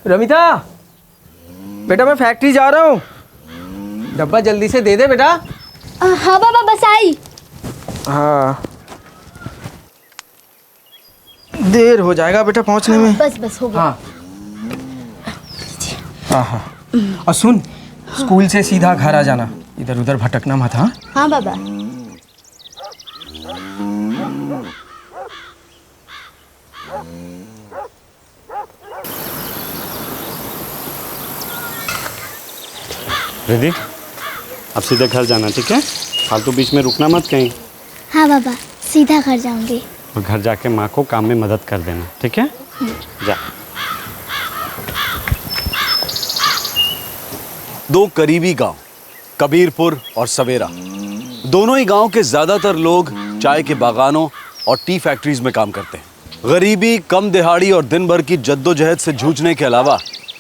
रमिता, बेटा मैं फैक्ट्री जा रहा हूँ, डब्बा जल्दी से दे दे बेटा। हाँ बाबा बस आई। हाँ देर हो जाएगा बेटा पहुँचने में। बस हो गया। हाँ हाँ हाँ। और सुन, स्कूल से सीधा घर आ जाना, इधर उधर भटकना मत। हाँ हाँ बाबा। रिद्धि, अब सीधे घर जाना, ठीक है? फालतू बीच में रुकना मत कहीं। हाँ बाबा सीधा घर जाऊंगी। और घर जाके माँ को काम में मदद कर देना, ठीक है? जा। दो करीबी गांव, कबीरपुर और सवेरा, दोनों ही गांव के ज्यादातर लोग चाय के बागानों और टी फैक्ट्रीज में काम करते हैं। गरीबी, कम दिहाड़ी और दिन भर की जद्दोजहद से जूझने के अलावा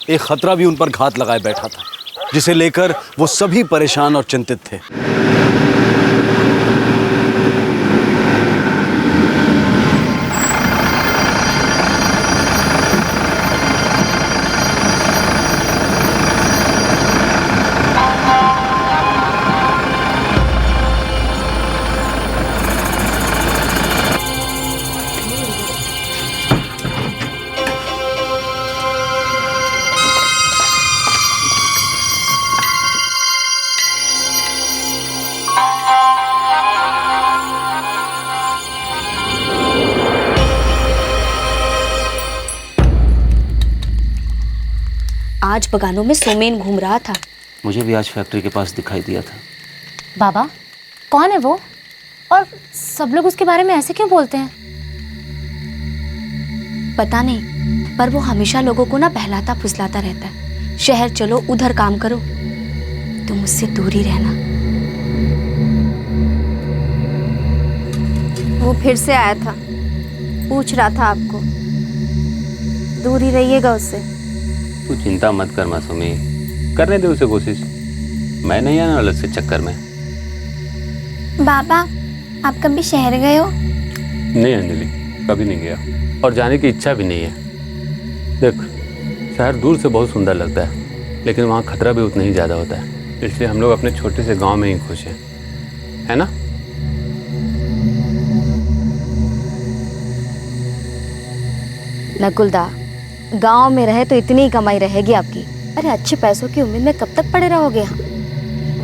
एक खतरा भी उन पर घात लगाए बैठा था, जिसे लेकर वो सभी परेशान और चिंतित थे। आज बगानों में सोमेन घूम रहा था। मुझे भी आज फैक्ट्री के पास दिखाई दिया था। बाबा कौन है वो, और सब लोग उसके बारे में ऐसे क्यों बोलते हैं? पता नहीं, पर वो हमेशा लोगों को ना बहलाता फुसलाता रहता है। शहर चलो, उधर काम करो, तुम मुझसे दूर ही रहना। वो फिर से आया था, पूछ रहा था आपको, दूर ही रहिएगा उससे। तू चिंता मत कर मासूमी, करने दे उसे कोशिश। मैं नहीं आना अलग से चक्कर में। बाबा आप कभी शहर गए हो? नहीं अंजलि, कभी नहीं गया और जाने की इच्छा भी नहीं है। देख, शहर दूर से बहुत सुंदर लगता है, लेकिन वहाँ खतरा भी उतना ही ज़्यादा होता है। इसलिए हम लोग अपने छोटे से गांव में ही खुश हैं, है ना? नकुलदा, गांव में रहे तो इतनी ही कमाई रहेगी आपकी। अरे अच्छे पैसों की उम्मीद में कब तक पड़े रहोगे यहाँ?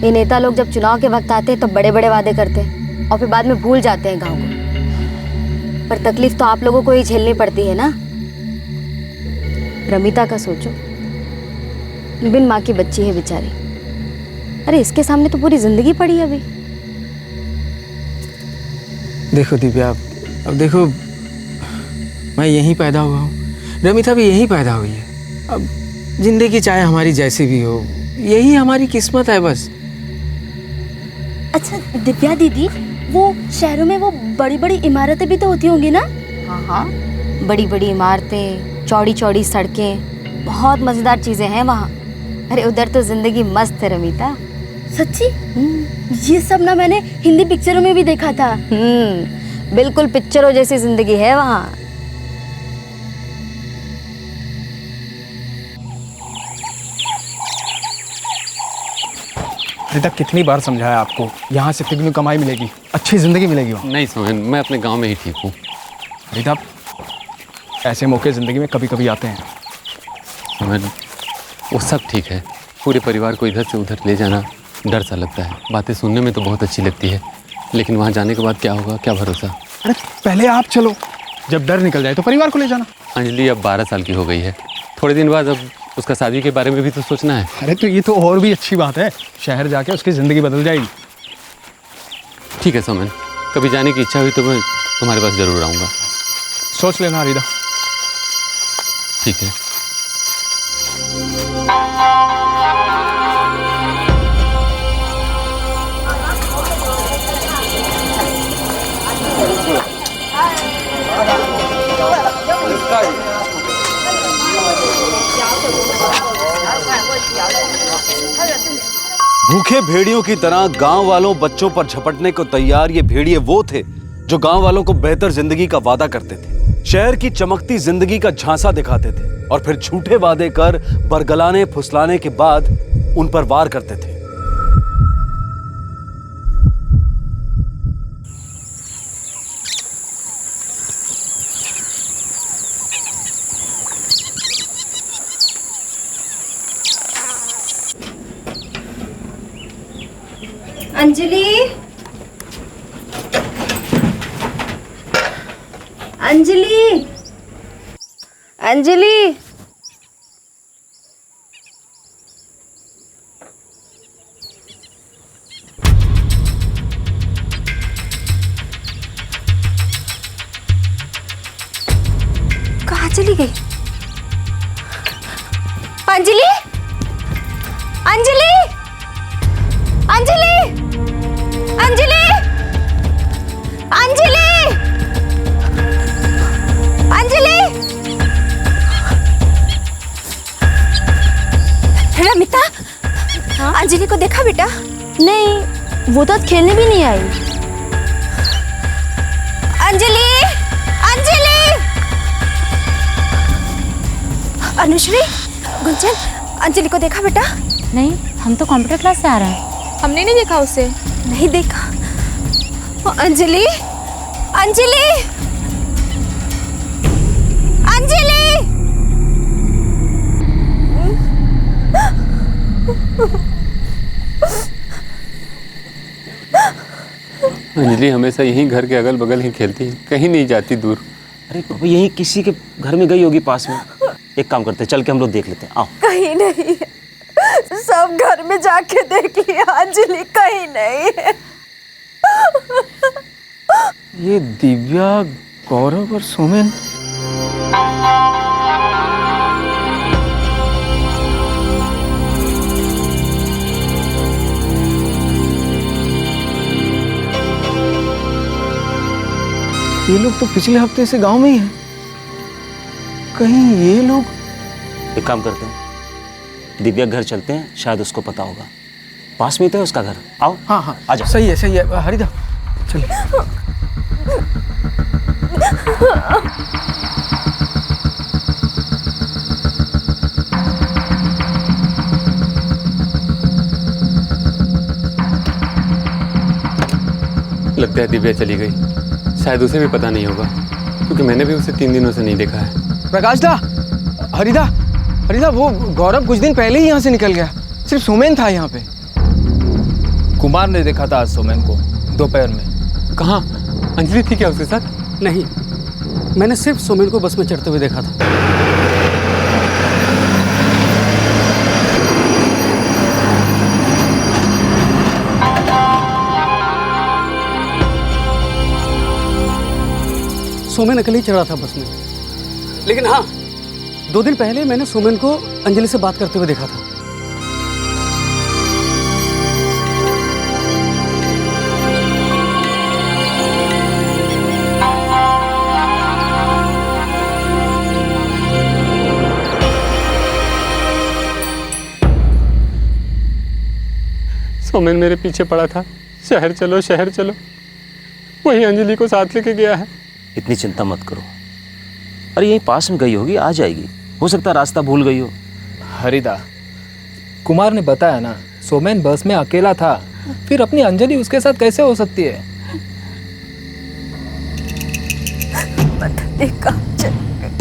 ये नेता लोग जब चुनाव के वक्त आते हैं तो बड़े बड़े वादे करते हैं और फिर बाद में भूल जाते हैं गांव को। पर तकलीफ तो आप लोगों को ही झेलनी पड़ती है ना। रमिता का सोचो, बिन माँ की बच्ची है बेचारी। अरे इसके सामने तो पूरी जिंदगी पड़ी है अभी। देखो दिव्या, अब देखो मैं यहीं पैदा हुआ हूँ, रमिता भी यहीं पैदा हुई है। अब जिंदगी चाहे हमारी जैसी भी हो, यही हमारी किस्मत है बस। अच्छा दिव्या दीदी, वो शहरों में वो बड़ी बड़ी इमारतें भी तो होती होंगी ना? हाँ हाँ, बड़ी बड़ी इमारतें, चौड़ी चौड़ी सड़कें, बहुत मजेदार चीजें हैं वहाँ। अरे उधर तो जिंदगी मस्त है रमिता। सच्ची? ये सब ना मैंने हिंदी पिक्चरों में भी देखा था। बिल्कुल पिक्चरों जैसी जिंदगी है वहाँ। अभी तक कितनी बार समझाया आपको, यहाँ से तिगनी कमाई मिलेगी, अच्छी ज़िंदगी मिलेगी वहाँ। नहीं सोहन, मैं अपने गांव में ही ठीक हूँ। अभी ऐसे मौके ज़िंदगी में कभी कभी आते हैं। सोहन, वो सब ठीक है, पूरे परिवार को इधर से उधर ले जाना डर सा लगता है। बातें सुनने में तो बहुत अच्छी लगती है, लेकिन वहाँ जाने के बाद क्या होगा, क्या भरोसा। अरे पहले आप चलो, जब डर निकल जाए तो परिवार को ले जाना। अंजलि अब 12 साल की हो गई है, थोड़े दिन बाद अब उसका शादी के बारे में भी तो सोचना है। अरे तो ये तो और भी अच्छी बात है, शहर जाके उसकी ज़िंदगी बदल जाएगी। ठीक है सोमन, कभी जाने की इच्छा हुई तो मैं तुम्हारे पास ज़रूर आऊँगा। सोच लेना हरिदा। ठीक है। भूखे भेड़ियों की तरह गांव वालों बच्चों पर झपटने को तैयार ये भेड़िए वो थे जो गांव वालों को बेहतर जिंदगी का वादा करते थे। शहर की चमकती जिंदगी का झांसा दिखाते थे और फिर झूठे वादे कर बरगलाने फुसलाने के बाद उन पर वार करते थे। अंजलि, अंजलि, अंजलि। कहाँ चली गई? अंजलि, अंजलि, अंजलि, अंजलि, अंजलि, अंजलि। रमिता, अंजलि को देखा बेटा? नहीं, वो तो आज खेलने भी नहीं आई। अंजलि, अंजलि, अनुश्री, गुंजन, अंजलि को देखा बेटा? नहीं, हम तो कंप्यूटर क्लास से आ रहे हैं। हमने नहीं देखा उसे। नहीं देखा। अंजलि, अंजलि, अंजलि। अंजलि हमेशा यहीं घर के अगल बगल ही खेलती है, कहीं नहीं जाती दूर। अरे पापा यहीं किसी के घर में गई होगी पास में। एक काम करते हैं, चल के हम लोग देख लेते हैं, आओ। कहीं नहीं है, सब घर में जाके देख लिया, अंजलि कहीं नहीं है। ये दिव्या, गौरव और सोमेन। ये लोग तो पिछले हफ्ते से गांव में ही हैं। कहीं ये लोग। एक काम करते हैं, दिव्या घर चलते हैं, शायद उसको पता होगा। पास में तो है उसका घर, आओ। हाँ हाँ, आ जाओ। सही है हरिदा, चलिए। लगता है दिव्या चली गई, शायद उसे भी पता नहीं होगा, क्योंकि मैंने भी उसे 3 दिनों से नहीं देखा है। प्रकाश दा, हरिदा, हरिदा, वो गौरव कुछ दिन पहले ही यहाँ से निकल गया। सिर्फ सोमेन था यहाँ पे। कुमार ने देखा था आज सोमेन को दोपहर में। कहाँ? अंजलि थी क्या उसके साथ? नहीं, मैंने सिर्फ सोमेन को बस में चढ़ते हुए देखा था। सोमेन अकेले ही चढ़ा था बस में। लेकिन हाँ, 2 दिन पहले मैंने सोमेन को अंजलि से बात करते हुए देखा था। सोमेन मेरे पीछे पड़ा था, शहर चलो शहर चलो। वही अंजलि को साथ लेके गया है। इतनी चिंता मत करो। अरे यहीं पास में गई होगी, आ जाएगी। हो सकता है रास्ता भूल गई हो। हरिदा, कुमार ने बताया ना, सोमेन बस में अकेला था, फिर अपनी अंजलि उसके साथ कैसे हो सकती है? पता नहीं कहाँ चल गई।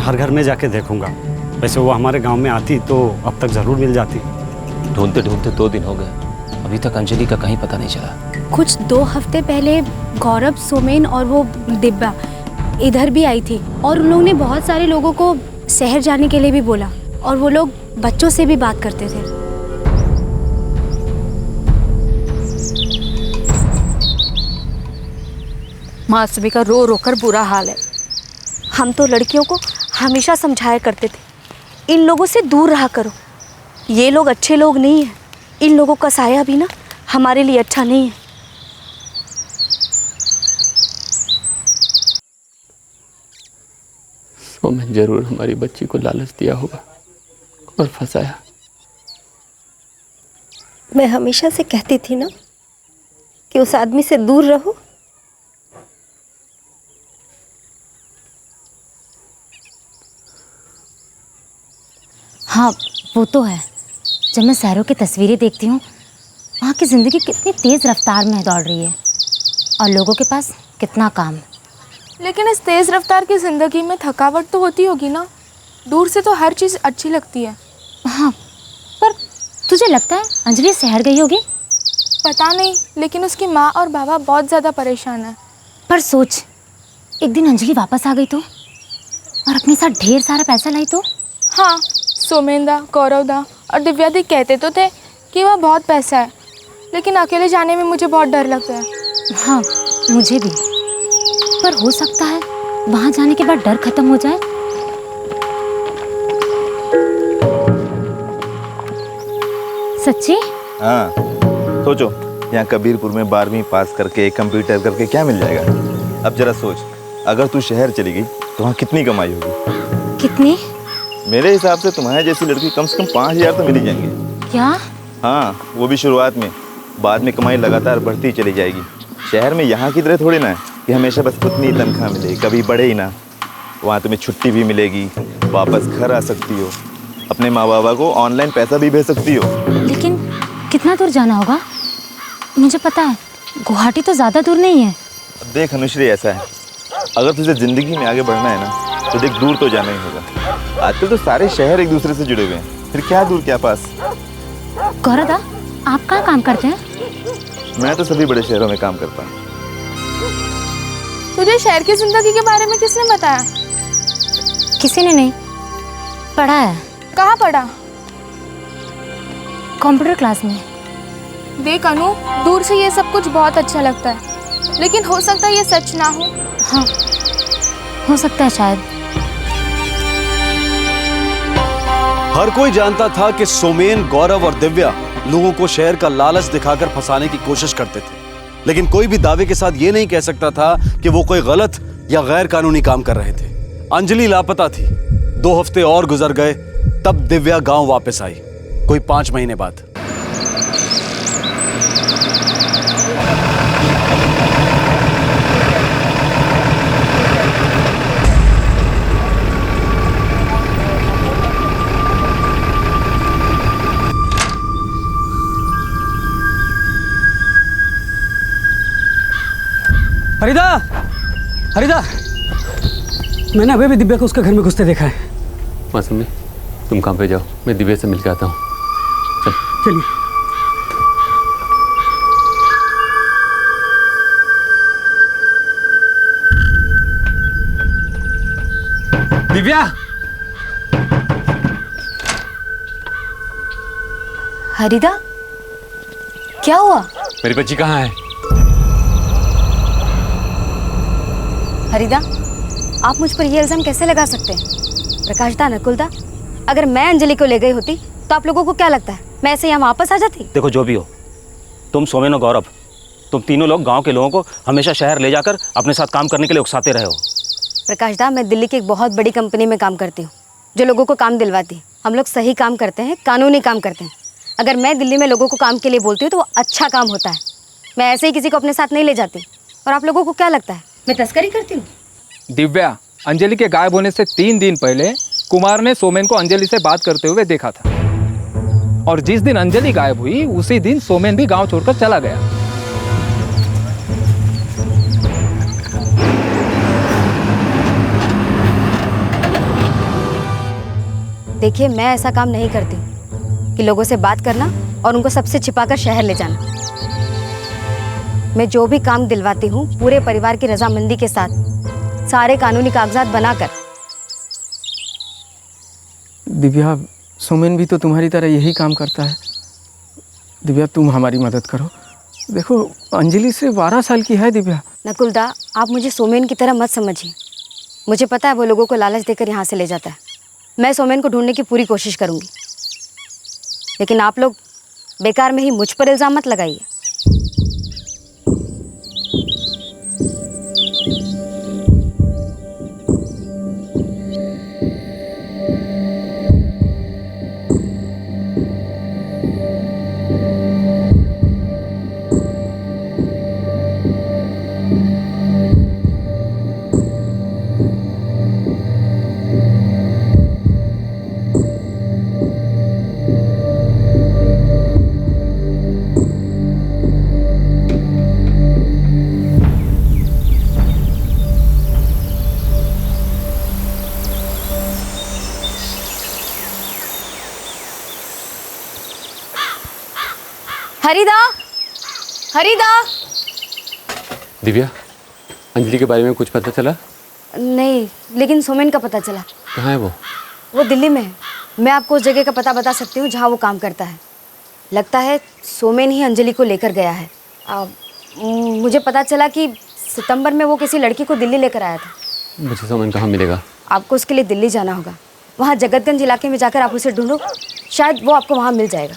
हर घर में जाके देखूंगा। वैसे वो हमारे गांव में आती तो अब तक ज़रूर मिल जाती। ढूंढते ढूंढते 2 दिन हो गए, अभी तक अंजलि का कहीं पता नहीं चला। कुछ 2 हफ्ते पहले गौरव, सोमेन और वो दिव्या इधर भी आई थी और उन लोगों ने बहुत सारे लोगों को शहर जाने के लिए भी बोला और वो लोग बच्चों से भी बात करते थे। मासूमी का रो रो कर बुरा हाल है। हम तो लड़कियों को हमेशा समझाया करते थे, इन लोगों से दूर रहा करो, ये लोग अच्छे लोग नहीं हैं, इन लोगों का साया भी ना हमारे लिए अच्छा नहीं है। सोमेन जरूर हमारी बच्ची को लालच दिया होगा और फंसाया। मैं हमेशा से कहती थी ना कि उस आदमी से दूर रहो। हाँ वो तो है। जब मैं शहरों की तस्वीरें देखती हूँ, वहाँ की ज़िंदगी कितनी तेज़ रफ्तार में दौड़ रही है और लोगों के पास कितना काम। लेकिन इस तेज़ रफ्तार की ज़िंदगी में थकावट तो होती होगी ना। दूर से तो हर चीज़ अच्छी लगती है। हाँ, पर तुझे लगता है अंजलि शहर गई होगी? पता नहीं, लेकिन उसकी माँ और बाबा बहुत ज़्यादा परेशान हैं। पर सोच, एक दिन अंजलि वापस आ गई तो, और अपने साथ ढेर सारा पैसा लाई तो? हाँ, सोमेंदा, गौरवदा और दिव्यादी कहते तो थे कि वह बहुत पैसा है, लेकिन अकेले जाने में मुझे बहुत डर लगता है। हाँ, मुझे भी। पर हो सकता है वहाँ जाने के बाद डर खत्म हो जाए। सच्ची? हाँ, सोचो यहाँ कबीरपुर में 12वीं पास करके कंप्यूटर करके क्या मिल जाएगा। अब जरा सोच, अगर तू शहर चली गई तो वहाँ कितनी कमाई होगी? कितनी? मेरे हिसाब से तुम्हारे जैसी लड़की कम से कम 5,000 तो मिल ही जाएंगे। क्या? हाँ, वो भी शुरुआत में, बाद में कमाई लगातार बढ़ती चली जाएगी। शहर में यहाँ की तरह थोड़ी ना है कि हमेशा बस उतनी तनख्वाह मिलेगी, कभी बढ़े ही ना। वहाँ तुम्हें छुट्टी भी मिलेगी, वापस घर आ सकती हो, अपने माँ बाबा को ऑनलाइन पैसा भी भेज सकती हो। लेकिन कितना दूर जाना होगा? मुझे पता है गुवाहाटी तो ज़्यादा दूर नहीं है। देख अनुश्री, ऐसा है, अगर तुझे ज़िंदगी में आगे बढ़ना है ना तो देख दूर तो जाना ही होगा। आजकल तो सारे शहर एक दूसरे से जुड़े हुए हैं, फिर क्या दूर क्या पास। गौरवदा, आप कहाँ काम करते हैं? मैं तो सभी बड़े शहरों में काम करता हूँ। तुझे शहर की ज़िंदगी के बारे में किसने बताया? किसी ने नहीं, पढ़ा है। कहाँ पढ़ा? कंप्यूटर क्लास में। देख अनु, दूर से ये सब कुछ बहुत अच्छा लगता है, लेकिन हो सकता है ये सच ना हो। हाँ, हो सकता है शायद। हर कोई जानता था कि सोमेन, गौरव और दिव्या लोगों को शहर का लालच दिखाकर फंसाने की कोशिश करते थे, लेकिन कोई भी दावे के साथ ये नहीं कह सकता था कि वो कोई गलत या गैर कानूनी काम कर रहे थे। अंजलि लापता थी। 2 हफ्ते और गुजर गए, तब दिव्या गांव वापस आई, कोई 5 महीने बाद। हरिदा, हरिदा, मैंने अभी भी दिव्या को उसके घर में घुसते देखा है। मौसमी, तुम काम पे जाओ, मैं दिव्या से मिल के आता हूँ। चलिए। दिव्या! हरिदा, क्या हुआ? मेरी बच्ची कहाँ है? हरिदा, आप मुझ पर ये इल्ज़ाम कैसे लगा सकते हैं? प्रकाशदा, नकुलदा, अगर मैं अंजलि को ले गई होती तो आप लोगों को क्या लगता है मैं ऐसे यहाँ वापस आ जाती? देखो, जो भी हो, तुम, सोमेन और गौरव, तुम तीनों लोग गांव के लोगों को हमेशा शहर ले जाकर अपने साथ काम करने के लिए उकसाते रहे हो। प्रकाशदा, मैं दिल्ली की एक बहुत बड़ी कंपनी में काम करती हूँ जो लोगों को काम दिलवाती है। हम लोग सही काम करते हैं, कानूनी काम करते हैं। अगर मैं दिल्ली में लोगों को काम के लिए बोलती हूँ तो वो अच्छा काम होता है। मैं ऐसे ही किसी को अपने साथ नहीं ले जाती। और आप लोगों को क्या लगता है मैं तस्करी करती हूँ? दिव्या, अंजलि के गायब होने से 3 दिन पहले कुमार ने सोमेन को अंजलि से बात करते हुए देखा था, और जिस दिन अंजलि गायब हुई उसी दिन सोमेन भी गांव छोड़कर चला गया। देखिए, मैं ऐसा काम नहीं करती हूँ कि लोगों से बात करना और उनको सबसे छिपाकर शहर ले जाना। मैं जो भी काम दिलवाती हूँ पूरे परिवार की रजामंदी के साथ, सारे कानूनी कागजात बनाकर। दिव्या, सोमेन भी तो तुम्हारी तरह यही काम करता है। दिव्या, तुम हमारी मदद करो। देखो, अंजलि से 12 साल की है दिव्या। नकुलदा, आप मुझे सोमेन की तरह मत समझिए। मुझे पता है वो लोगों को लालच देकर यहाँ से ले जाता है। मैं सोमेन को ढूंढने की पूरी कोशिश करूँगी, लेकिन आप लोग बेकार में ही मुझ पर इल्ज़ाम मत लगाइए। हरिदा, हरिदा। दिव्या, अंजलि के बारे में कुछ पता चला? नहीं, लेकिन सोमेन का पता चला। कहाँ है वो? वो दिल्ली में है। मैं आपको उस जगह का पता बता सकती हूँ जहाँ वो काम करता है। लगता है सोमेन ही अंजलि को लेकर गया है। मुझे पता चला कि सितंबर में वो किसी लड़की को दिल्ली लेकर आया था। मुझे सोमेन कहाँ मिलेगा? आपको उसके लिए दिल्ली जाना होगा। वहाँ जगतगंज इलाके में जाकर आप उसे ढूंढो, शायद वो आपको वहाँ मिल जाएगा।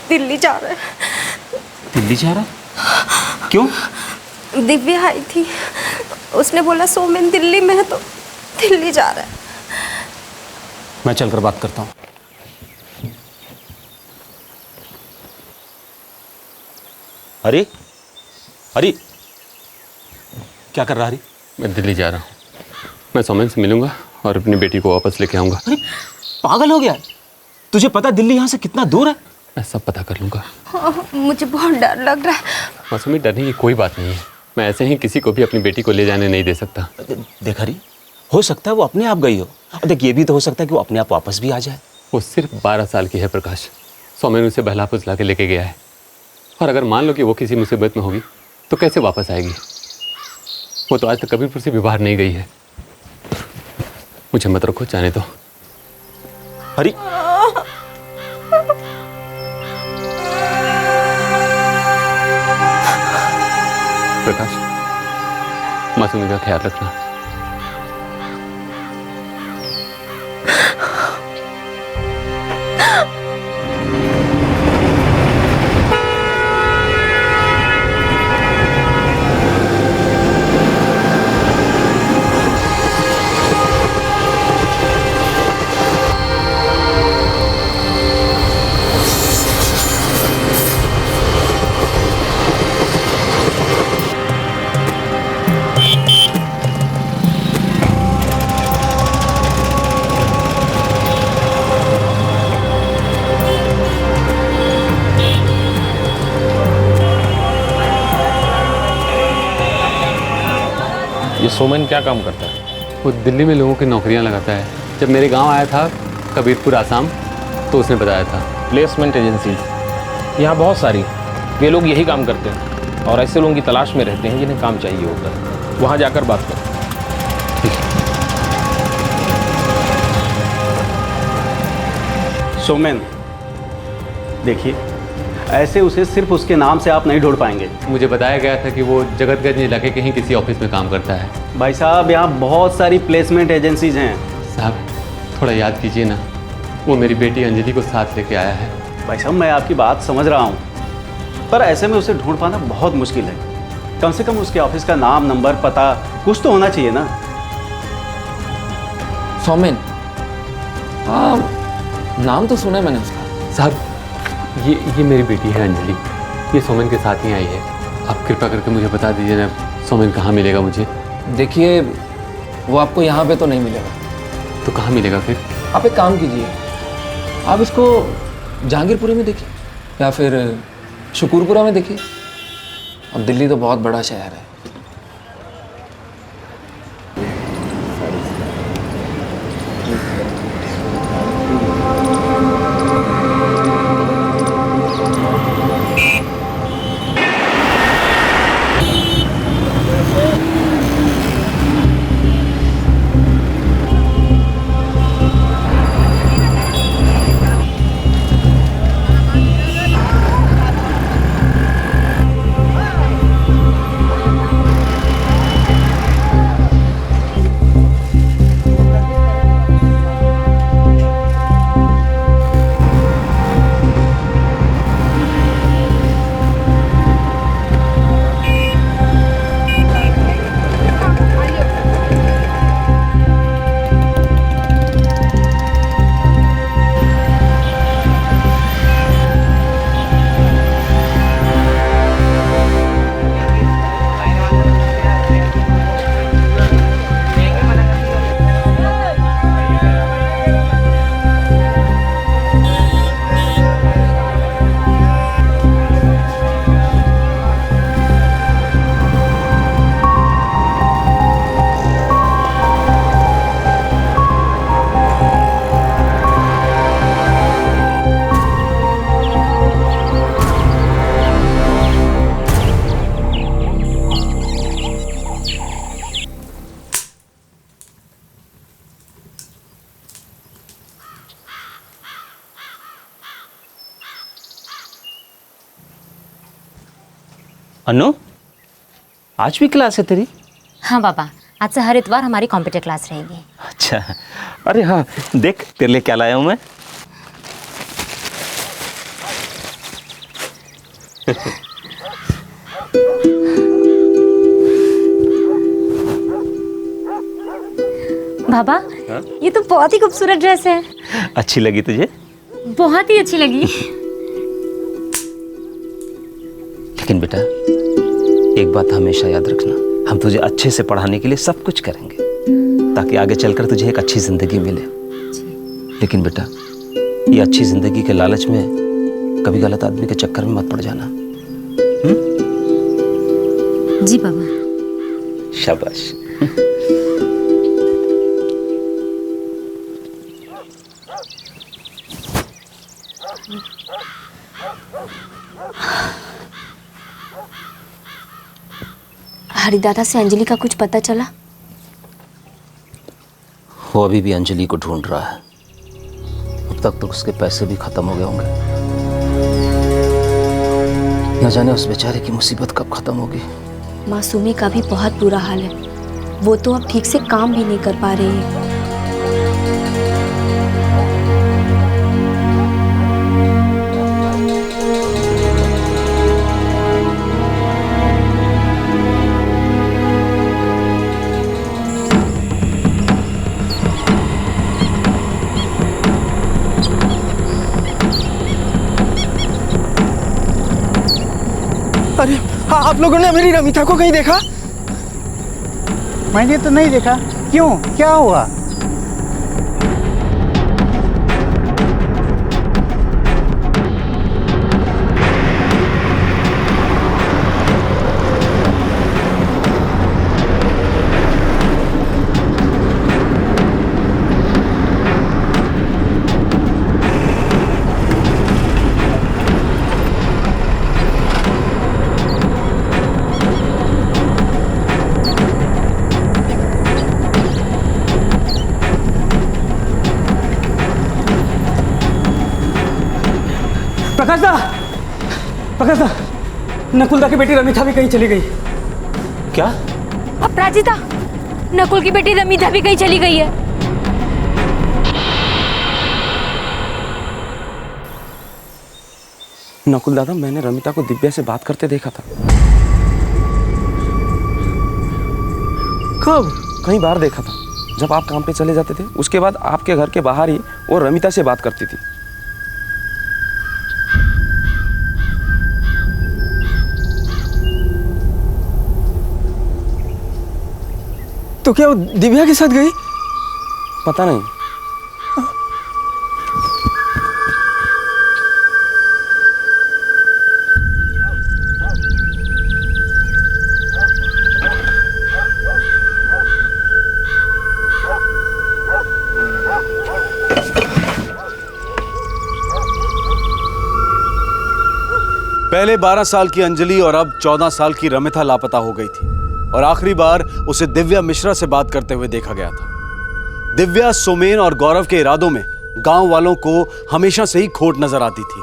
दिल्ली जा रहा है। दिल्ली जा रहा है? क्यों? दिव्या आई थी, उसने बोला सोमेन दिल्ली में है तो दिल्ली जा रहा है। मैं चलकर बात करता हूँ। हरी, हरी, क्या कर रहा हरी? मैं दिल्ली जा रहा हूँ। मैं सोमेन से मिलूंगा और अपनी बेटी को वापस लेके आऊँगा। अरे पागल हो गया? तुझे पता दिल्ली यहाँ से कितना दूर है? मैं सब पता कर लूँगा। मुझे बहुत डर लग रहा है। मौसमी, डरने की कोई बात नहीं है। मैं ऐसे ही किसी को भी अपनी बेटी को ले जाने नहीं दे सकता। देख हरी, हो सकता है वो अपने आप गई हो। देख, ये भी तो हो सकता है कि वो अपने आप वापस भी आ जाए। वो सिर्फ 12 साल की है प्रकाश। सोमेन उसे बहला फुसला के लेके गया है, और अगर मान लो कि वो किसी मुसीबत में होगी तो कैसे वापस आएगी? वो तो आज तक कबीरपुर से भी बाहर नहीं गई है। मुझे मत रखो, जाने दो। हरी, प्रकाश, मासूमी का ख्याल रखना। ये सोमेन क्या काम करता है? वो दिल्ली में लोगों की नौकरियां लगाता है। जब मेरे गांव आया था कबीरपुर आसाम, तो उसने बताया था। प्लेसमेंट एजेंसीज यहाँ बहुत सारी, वे लोग यही काम करते हैं और ऐसे लोगों की तलाश में रहते हैं जिन्हें काम चाहिए होता है। वहाँ जाकर बात करें। सोमेन, देखिए, ऐसे उसे सिर्फ उसके नाम से आप नहीं ढूंढ पाएंगे। मुझे बताया गया था कि वो जगतगंज इलाके के ही किसी ऑफिस में काम करता है। भाई साहब, यहाँ बहुत सारी प्लेसमेंट एजेंसीज हैं। साहब, थोड़ा याद कीजिए ना, वो मेरी बेटी अंजलि को साथ लेके आया है। भाई साहब, मैं आपकी बात समझ रहा हूँ, पर ऐसे में उसे ढूंढ पाना बहुत मुश्किल है। कम से कम उसके ऑफिस का नाम, नंबर, पता कुछ तो होना चाहिए ना। सोमेन, हाँ, नाम तो सुना है मैंने उसका। साहब, ये मेरी बेटी है अंजलि, ये सोमेन के साथ ही आई है। आप कृपा करके मुझे बता दीजिए ना, सोमेन कहाँ मिलेगा मुझे? देखिए, वो आपको यहाँ पे तो नहीं मिलेगा। तो कहाँ मिलेगा फिर? आप एक काम कीजिए, आप इसको जहांगीरपुरी में देखिए या फिर शुकूरपुरा में देखिए। अब दिल्ली तो बहुत बड़ा शहर है। अनु, आज भी क्लास है तेरी? हाँ पापा, आज से हर इतवार हमारी कंप्यूटर क्लास रहेगी। अच्छा, अरे हाँ, देख तेरे लिए क्या लाया हूँ मैं। पापा, ये तो बहुत ही खूबसूरत ड्रेस है। अच्छी लगी तुझे? बहुत ही अच्छी लगी। लेकिन बेटा, एक बात हमेशा याद रखना, हम तुझे अच्छे से पढ़ाने के लिए सब कुछ करेंगे ताकि आगे चलकर तुझे एक अच्छी जिंदगी मिले। लेकिन बेटा, ये अच्छी जिंदगी के लालच में कभी गलत आदमी के चक्कर में मत पड़ जाना। जी पापा। शाबाश। हरिदादा से अंजलि का कुछ पता चला? वो अभी भी अंजलि को ढूंढ रहा है। अब तक तो उसके पैसे भी खत्म हो गए होंगे। न जाने उस बेचारे की मुसीबत कब खत्म होगी। मासूमी का भी बहुत बुरा हाल है। वो तो अब ठीक से काम भी नहीं कर पा रही है। अरे हाँ, आप लोगों ने मेरी रमिता को कहीं देखा? मैंने तो नहीं देखा। क्यों, क्या हुआ? प्रकाश दा, नकुलदा की बेटी रमिता भी कहीं चली गई। क्या? अपराजिता, नकुल की बेटी रमिता भी कहीं चली गई है। नकुल दादा, मैंने रमिता को दिव्या से बात करते देखा था। कब? कहीं बाहर देखा था, जब आप काम पे चले जाते थे। उसके बाद आपके घर के बाहर ही वो रमिता से बात करती थी। तो क्या वो दिव्या के साथ गई? पता नहीं। पहले 12 साल की अंजलि और अब 14 साल की रमिता लापता हो गई थी और आखिरी बार उसे दिव्या मिश्रा से बात करते हुए देखा गया था। दिव्या, सोमेन और गौरव के इरादों में गांव वालों को हमेशा से ही खोट नजर आती थी।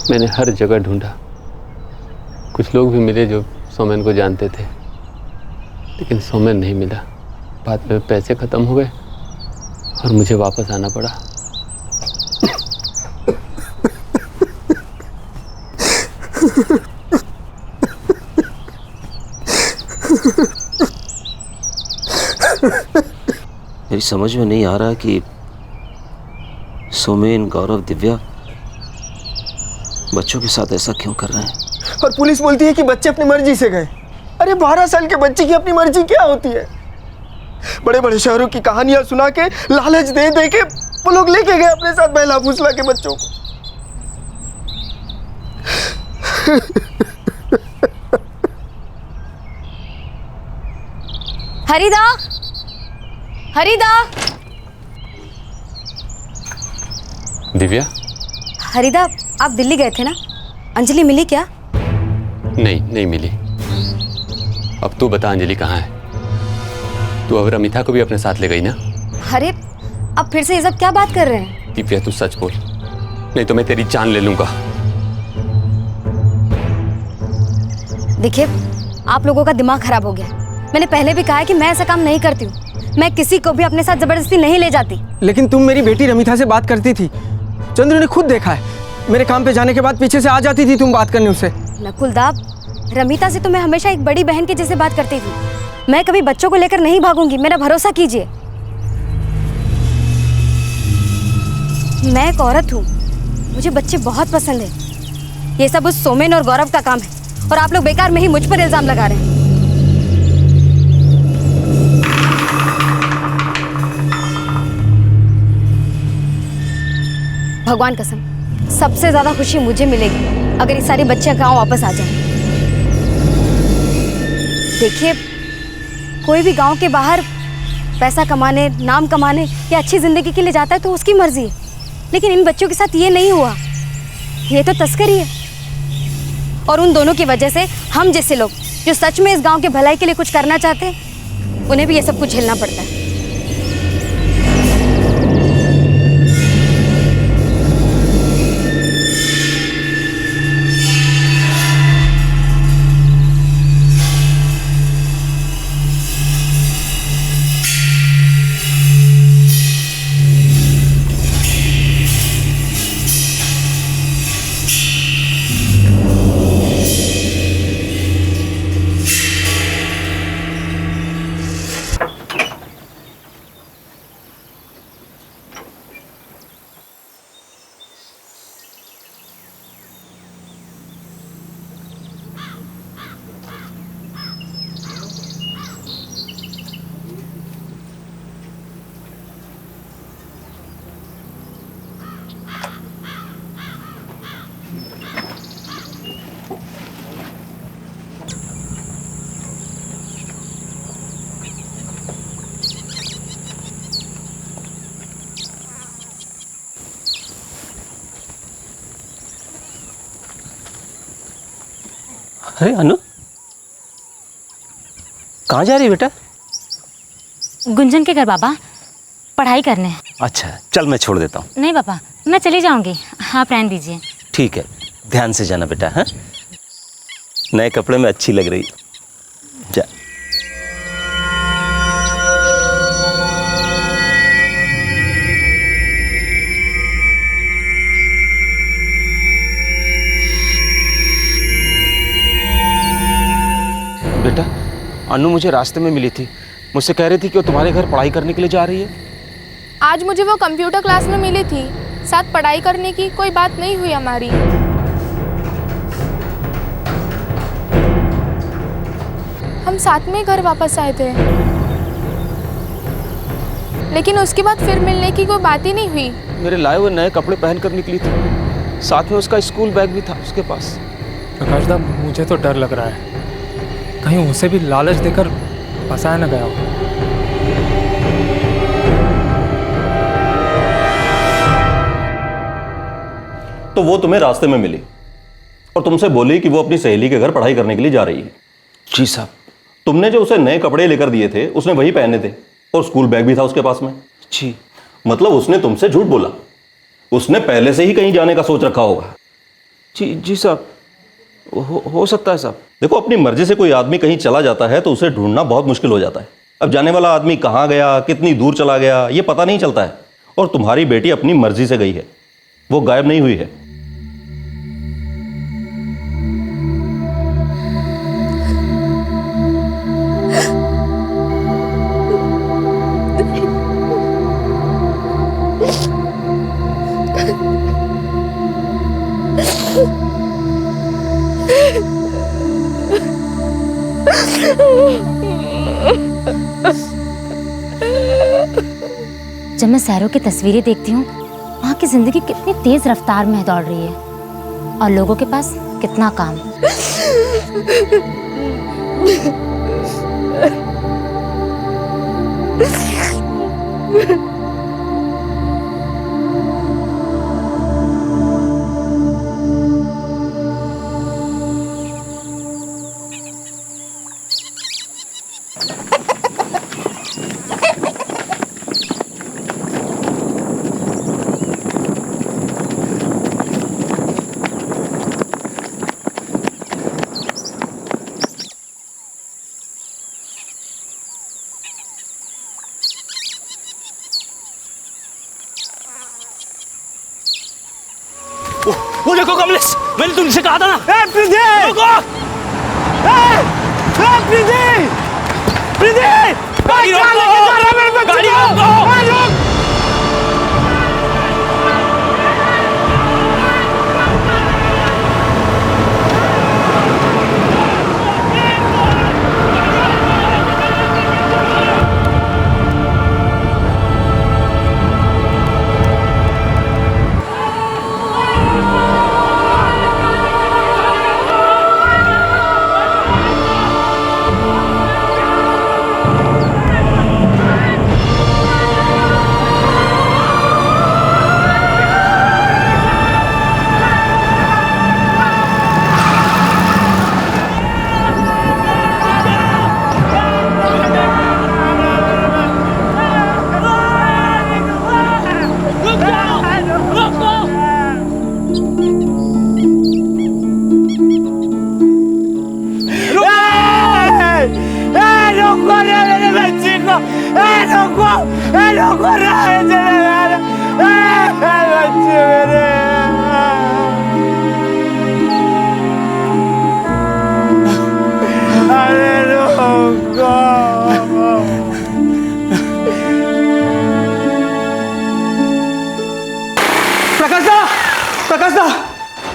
मैंने हर जगह ढूंढा, कुछ लोग भी मिले जो सोमेन को जानते थे, लेकिन सोमेन नहीं मिला। बाद में पैसे ख़त्म हो गए और मुझे वापस आना पड़ा। मेरी समझ में नहीं आ रहा कि सोमेन, गौरव, दिव्या बच्चों के साथ ऐसा क्यों कर रहे हैं। और पुलिस बोलती है कि बच्चे अपनी मर्जी से गए। अरे 12 साल के बच्चे की अपनी मर्जी क्या होती है? बड़े बड़े शहरों की कहानियां सुना के, लालच दे दे के वो लोग लेके गए अपने साथ बहला फुसला के बच्चों को। हरिदा, हरिदा, दिव्या, हरिदा, आप दिल्ली गए थे ना? अंजलि मिली क्या? नहीं मिली। अब तू बता, अंजलि कहाँ है? तू अब रमिता को भी अपने साथ ले गई ना? अरे अब फिर से ये सब क्या बात कर रहे हैं? दिव्या, तू सच बोल, नहीं तो मैं तेरी जान ले लूंगा। देखिए, आप लोगों का दिमाग खराब हो गया। मैंने पहले भी कहा है कि मैं ऐसा काम नहीं करती हूँ। मैं किसी को भी अपने साथ जबरदस्ती नहीं ले जाती। लेकिन तुम मेरी बेटी रमिता से बात करती थी, चंद्र ने खुद देखा है। मेरे काम पे जाने के बाद पीछे से आ जाती थी तुम बात करने उससे। नकुलदाब, रमिता से तो मैं हमेशा एक बड़ी बहन के जैसे बात करती थी। मैं कभी बच्चों को लेकर नहीं भागूंगी, मेरा भरोसा कीजिए। मैं एक औरत हूँ, मुझे बच्चे बहुत पसंद है। ये सब उस सोमेन और गौरव का काम है और आप लोग बेकार में ही मुझ पर इल्जाम लगा रहे हैं। भगवान कसम, सबसे ज्यादा खुशी मुझे मिलेगी अगर ये सारे बच्चे गांव वापस आ जाएं। देखिए, कोई भी गांव के बाहर पैसा कमाने, नाम कमाने या अच्छी जिंदगी के लिए जाता है तो उसकी मर्जी है, लेकिन इन बच्चों के साथ ये नहीं हुआ। ये तो तस्करी है और उन दोनों की वजह से हम जैसे लोग जो सच में इस गांव के भलाई के लिए कुछ करना चाहते हैं, उन्हें भी ये सब कुछ झेलना पड़ता है। अरे अनु, कहाँ जा रही है बेटा? गुंजन के घर बाबा, पढ़ाई करने। अच्छा, चल मैं छोड़ देता हूँ। नहीं पापा, मैं चली जाऊंगी, आप रहने दीजिए। ठीक है, ध्यान से जाना बेटा। हाँ, नए कपड़े में अच्छी लग रही। जा। बेटा, अनु मुझे रास्ते में मिली थी, मुझसे कह रही थी कि वो तुम्हारे घर पढ़ाई करने के लिए जा रही है। आज मुझे वो कंप्यूटर क्लास में मिली थी, साथ पढ़ाई करने की कोई बात नहीं हुई हमारी। हम साथ में ही घर वापस आए थे, लेकिन उसके बाद फिर मिलने की कोई बात ही नहीं हुई। मेरे लाए हुए नए कपड़े पहन कर निकली थी, साथ में उसका स्कूल बैग भी था उसके पास। प्रकाश दा, मुझे तो डर लग रहा है कहीं उसे भी लालच देकर फंसाया न गया हो। तो वो तुम्हें रास्ते में मिली और तुमसे बोली कि वो अपनी सहेली के घर पढ़ाई करने के लिए जा रही है। जी साहब। तुमने जो उसे नए कपड़े लेकर दिए थे उसने वही पहने थे और स्कूल बैग भी था उसके पास में। जी। मतलब उसने तुमसे झूठ बोला, उसने पहले से ही कहीं जाने का सोच रखा होगा। जी साहब, हो सकता है साहब। देखो, अपनी मर्जी से कोई आदमी कहीं चला जाता है तो उसे ढूंढना बहुत मुश्किल हो जाता है। अब जाने वाला आदमी कहाँ गया, कितनी दूर चला गया, ये पता नहीं चलता है। और तुम्हारी बेटी अपनी मर्जी से गई है, वो गायब नहीं हुई है। जब मैं शहरों की तस्वीरें देखती हूँ, वहाँ की जिंदगी कितनी तेज रफ्तार में दौड़ रही है और लोगों के पास कितना काम। वो देखो कमलेश, मैंने तुमसे कहा था ना। प्रीति! रुको! प्रीति! प्रीति! गाड़ी रोको! गाड़ी रोको!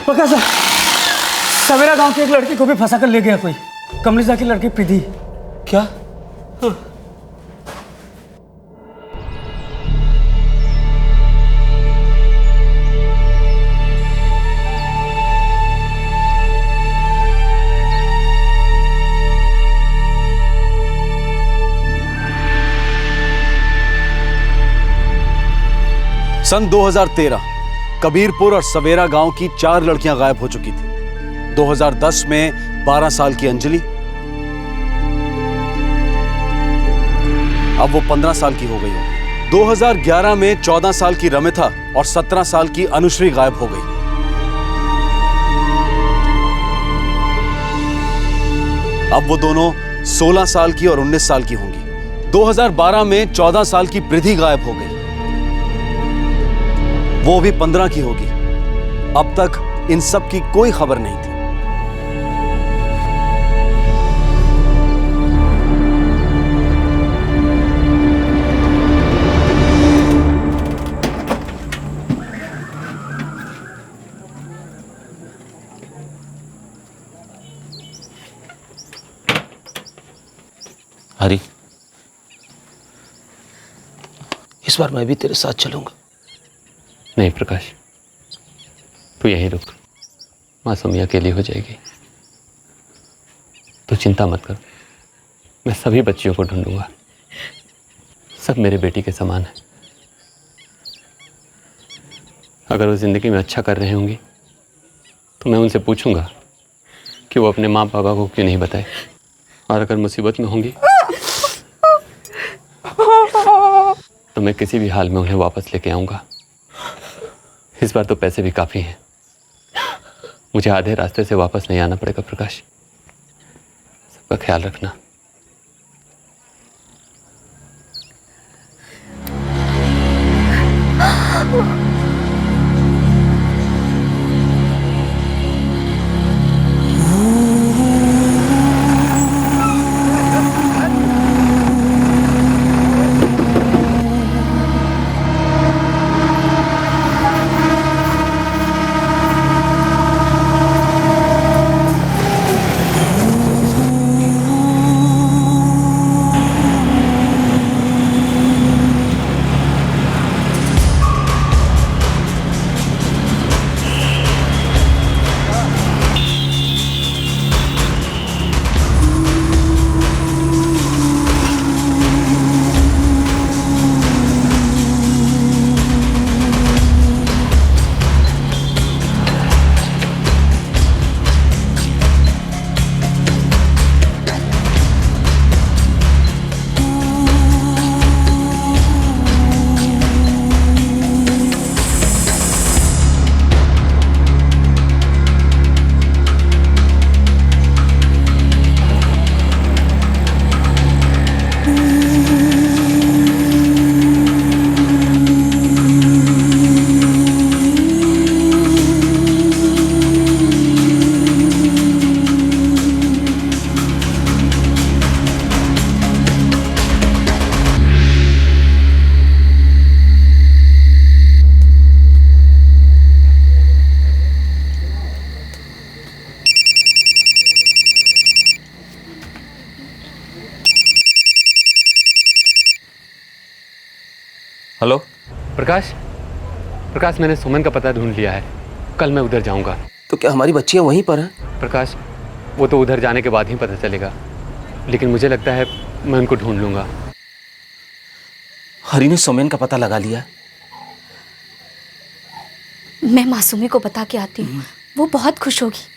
प्रकाश दा, सवेरा गांव की एक लड़की को भी फंसा कर ले गया कोई। कमलेश दा की लड़की प्रीति। क्या? हाँ। सन 2013 कबीरपुर और सवेरा गांव की 4 लड़कियां गायब हो चुकी थी। 2010 में 12 साल की अंजलि, अब वो 15 साल की हो गई होगी। 2011 में 14 साल की रमिता और 17 साल की अनुश्री गायब हो गई। अब वो दोनों 16 साल की और 19 साल की होंगी। 2012 में 14 साल की प्रीति गायब हो गई, वो भी 15 की होगी। अब तक इन सब की कोई खबर नहीं थी। हरी, इस बार मैं भी तेरे साथ चलूंगा। नहीं प्रकाश, तू यहीं रुक, मासूमी अकेली हो जाएगी। तू चिंता मत कर, मैं सभी बच्चियों को ढूंढूंगा, सब मेरे बेटी के समान है। अगर वो ज़िंदगी में अच्छा कर रहे होंगी तो मैं उनसे पूछूंगा कि वो अपने माँ बाबा को क्यों नहीं बताए, और अगर मुसीबत में होंगी तो मैं किसी भी हाल में उन्हें वापस लेके आऊँगा। इस बार तो पैसे भी काफ़ी हैं, मुझे आधे रास्ते से वापस नहीं आना पड़ेगा। प्रकाश, सबका ख्याल रखना। हेलो प्रकाश, प्रकाश मैंने सुमन का पता ढूंढ लिया है, कल मैं उधर जाऊंगा। तो क्या हमारी बच्चियां वहीं पर हैं? प्रकाश, वो तो उधर जाने के बाद ही पता चलेगा, लेकिन मुझे लगता है मैं उनको ढूंढ लूंगा। हरी ने सोमेन का पता लगा लिया? मैं मासूमी को बता के आती हूँ, वो बहुत खुश होगी।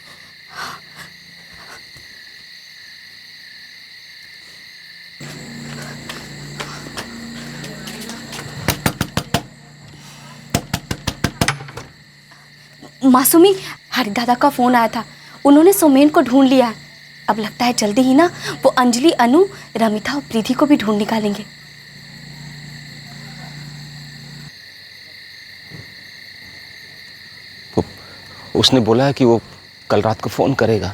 मासूमी, हरी दादा का फोन आया था, उन्होंने सोमेन को ढूंढ लिया है। अब लगता है जल्दी ही ना वो अंजलि, अनु, रमिता और प्रीति को भी ढूंढ निकालेंगे। उसने बोला है कि वो कल रात को फोन करेगा।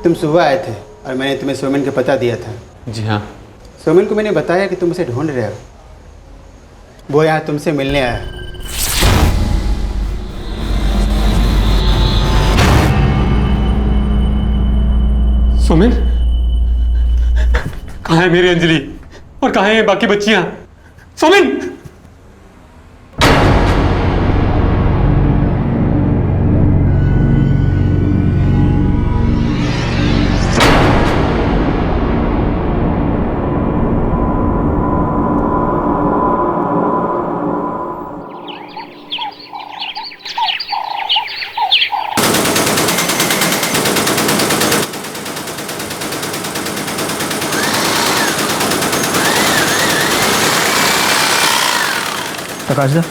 तुम सुबह आए थे और मैंने तुम्हें सोमेन का पता दिया था। जी हाँ। सोमेन को मैंने बताया कि तुम उसे ढूंढ रहे हो, वो यहाँ तुमसे मिलने आया। सोमेन, कहाँ है मेरी अंजलि और कहाँ है बाकी बच्चियां? सोमेन! प्रकाश दा,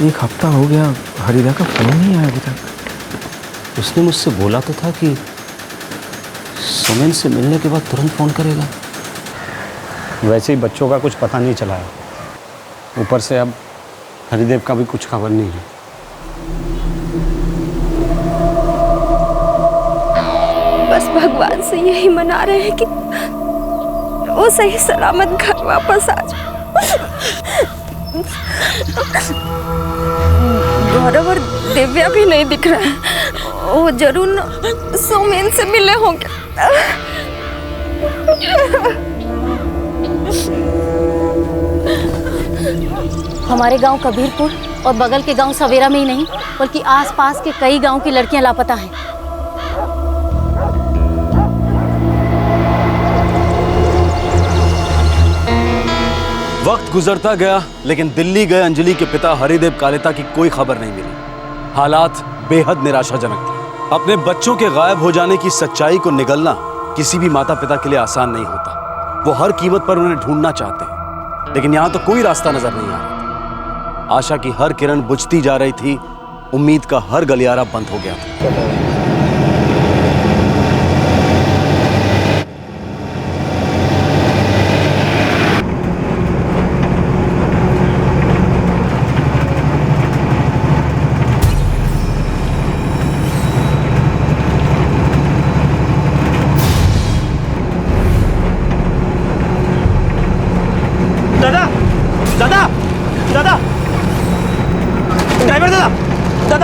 एक हफ्ता हो गया, हरिदा का फोन नहीं आया अभी तक। उसने मुझसे बोला तो था कि सोमेन से मिलने के बाद तुरंत फोन करेगा। वैसे ही बच्चों का कुछ पता नहीं चला है। ऊपर से अब हरिदेव का भी कुछ खबर नहीं है। बस भगवान से यही मना रहे हैं कि वो सही सलामत घर वापस आ जाए। गौरव और दिव्या भी नहीं दिख रहा है। वो जरूर सोमेन से मिले होंगे। हमारे गांव कबीरपुर और बगल के गांव सवेरा में ही नहीं बल्कि आसपास के कई गांव की लड़कियां लापता हैं। वक्त गुजरता गया, लेकिन दिल्ली गए अंजलि के पिता हरिदेव कालेता की कोई खबर नहीं मिली। हालात बेहद निराशाजनक थे। अपने बच्चों के गायब हो जाने की सच्चाई को निगलना किसी भी माता पिता के लिए आसान नहीं होता। वो हर कीमत पर उन्हें ढूंढना चाहते हैं, लेकिन यहां तो कोई रास्ता नजर नहीं आ रहा था। आशा की हर किरण बुझती जा रही थी, उम्मीद का हर गलियारा बंद हो गया था।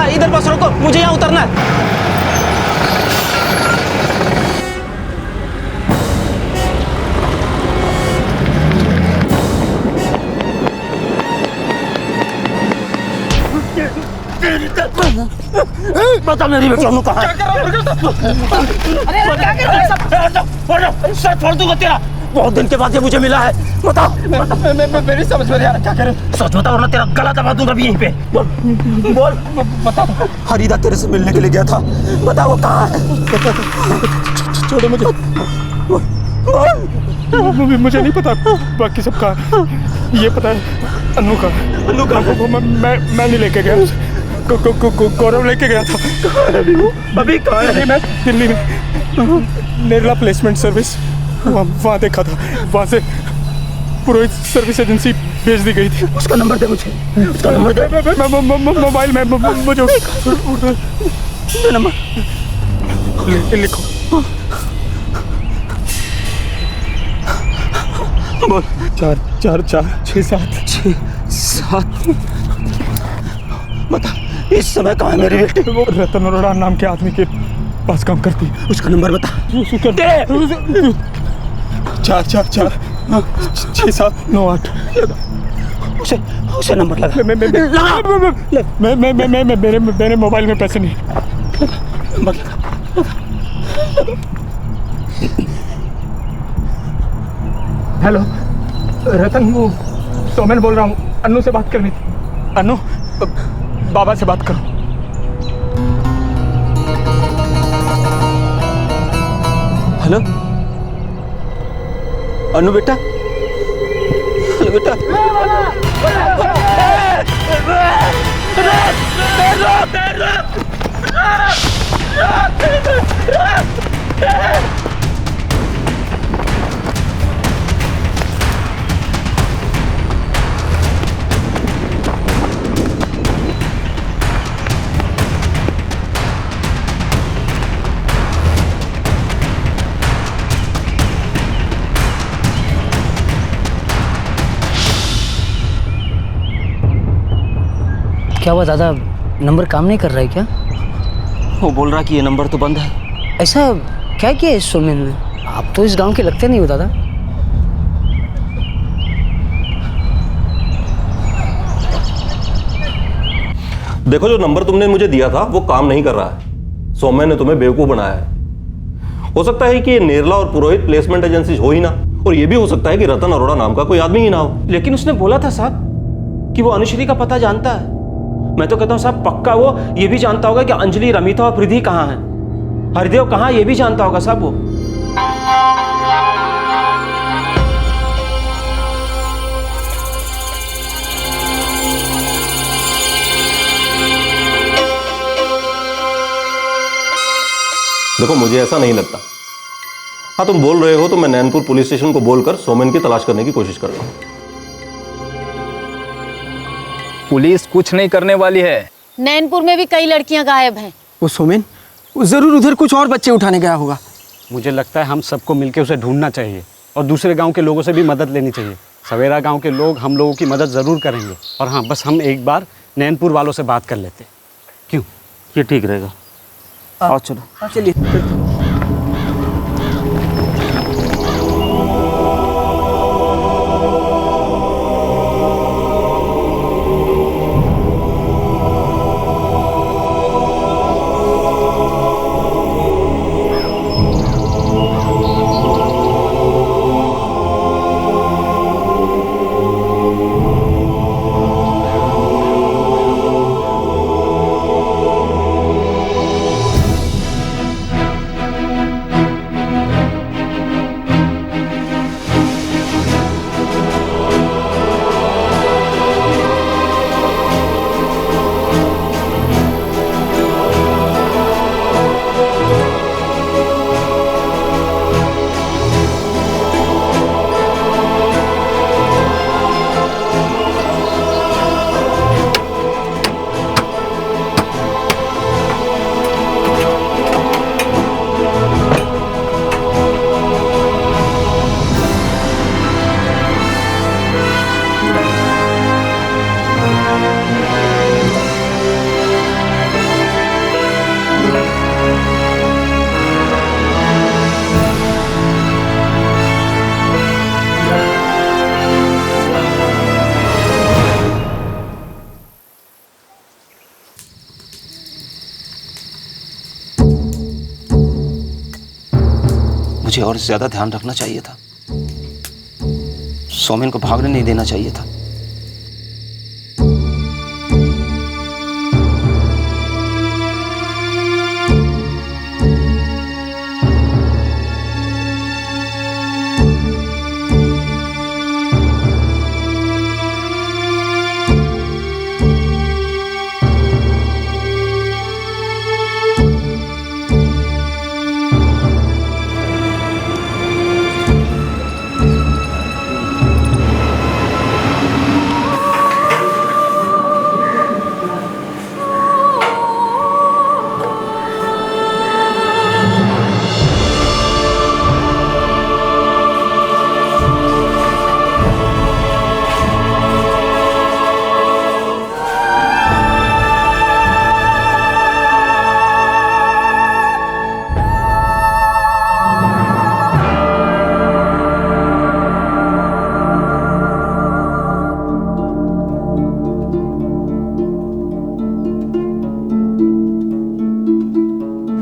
इधर बस रोको, मुझे यहाँ उतरना है। बता मेरी बेटी कहाँ है? सर फोड़ दूंगा तेरा। बहुत दिन के बाद ये मुझे मिला है। बता। मेरी समझ में नहीं आ रहा क्या करे। सच बता वरना तेरा गला दबा दूंगा भी यहीं पे। बोल बता। हरिदा तेरे से मिलने के लिए गया था, बता वो कहाँ है? छोड़ो मुझे। बोल। मुझे नहीं पता बाकी सब कहाँ। ये पता है अन्नू का। अन्नू का मैं नहीं लेके गया, गौरव लेके गया था। अभी कहाँ है? मैं दिल्ली में निर्ला प्लेसमेंट सर्विस वहाँ देखा था। वहाँ से पुरोहित सर्विस एजेंसी भेज दी गई थी। उसका नंबर दे मुझे। उसका नंबर दे। मोबाइल में मुझे नंबर लिखो। बोल। 44467 बता इस समय कहाँ है मेरी बेटी? वो रतन अरोड़ा नाम के आदमी के पास काम करती है। उसका नंबर बता। 4446798। उसे नंबर लगा। मेरे मोबाइल में पैसे नहीं। हेलो रतन, वो सोमेन बोल रहा हूँ। अन्नू से बात करनी थी। अन्नू बाबा से बात करो। हेलो अनु बेटा। हेलो बेटा। क्या हुआ दादा, नंबर काम नहीं कर रहा है क्या? वो बोल रहा कि ये नंबर तो बंद है। ऐसा क्या किया इस सोमेन ने? आप तो इस गांव के लगते नहीं हो दादा। देखो जो नंबर तुमने मुझे दिया था वो काम नहीं कर रहा है। सोमेन ने तुम्हें बेवकूफ बनाया है। हो सकता है कि ये नेरला और पुरोहित प्लेसमेंट एजेंसी हो ही ना, और ये भी हो सकता है कि रतन अरोड़ा नाम का कोई आदमी ही ना हो। लेकिन उसने बोला था साहब कि वो अनुश्री का पता जानता है। मैं तो कहता हूँ साहब पक्का वो ये भी जानता होगा कि अंजलि, रमिता और प्रिधि कहाँ हैं, हरिदेव कहाँ, ये भी जानता होगा साहब वो। देखो मुझे ऐसा नहीं लगता। हाँ तुम बोल रहे हो तो मैं नैनपुर पुलिस स्टेशन को बोलकर सोमेन की तलाश करने की कोशिश कर रहा हूँ। पुलिस कुछ नहीं करने वाली है। नैनपुर में भी कई लड़कियां गायब हैं। वो सोमेन वो जरूर उधर कुछ और बच्चे उठाने गया होगा। मुझे लगता है हम सबको मिलकर उसे ढूंढना चाहिए और दूसरे गांव के लोगों से भी मदद लेनी चाहिए। सवेरा गांव के लोग हम लोगों की मदद ज़रूर करेंगे। और हाँ, बस हम एक बार नैनपुर वालों से बात कर लेते। क्यों? ये ठीक रहेगा। आओ चलो। चलिए। मुझे और ज्यादा ध्यान रखना चाहिए था। सोमेन को भागने नहीं देना चाहिए था।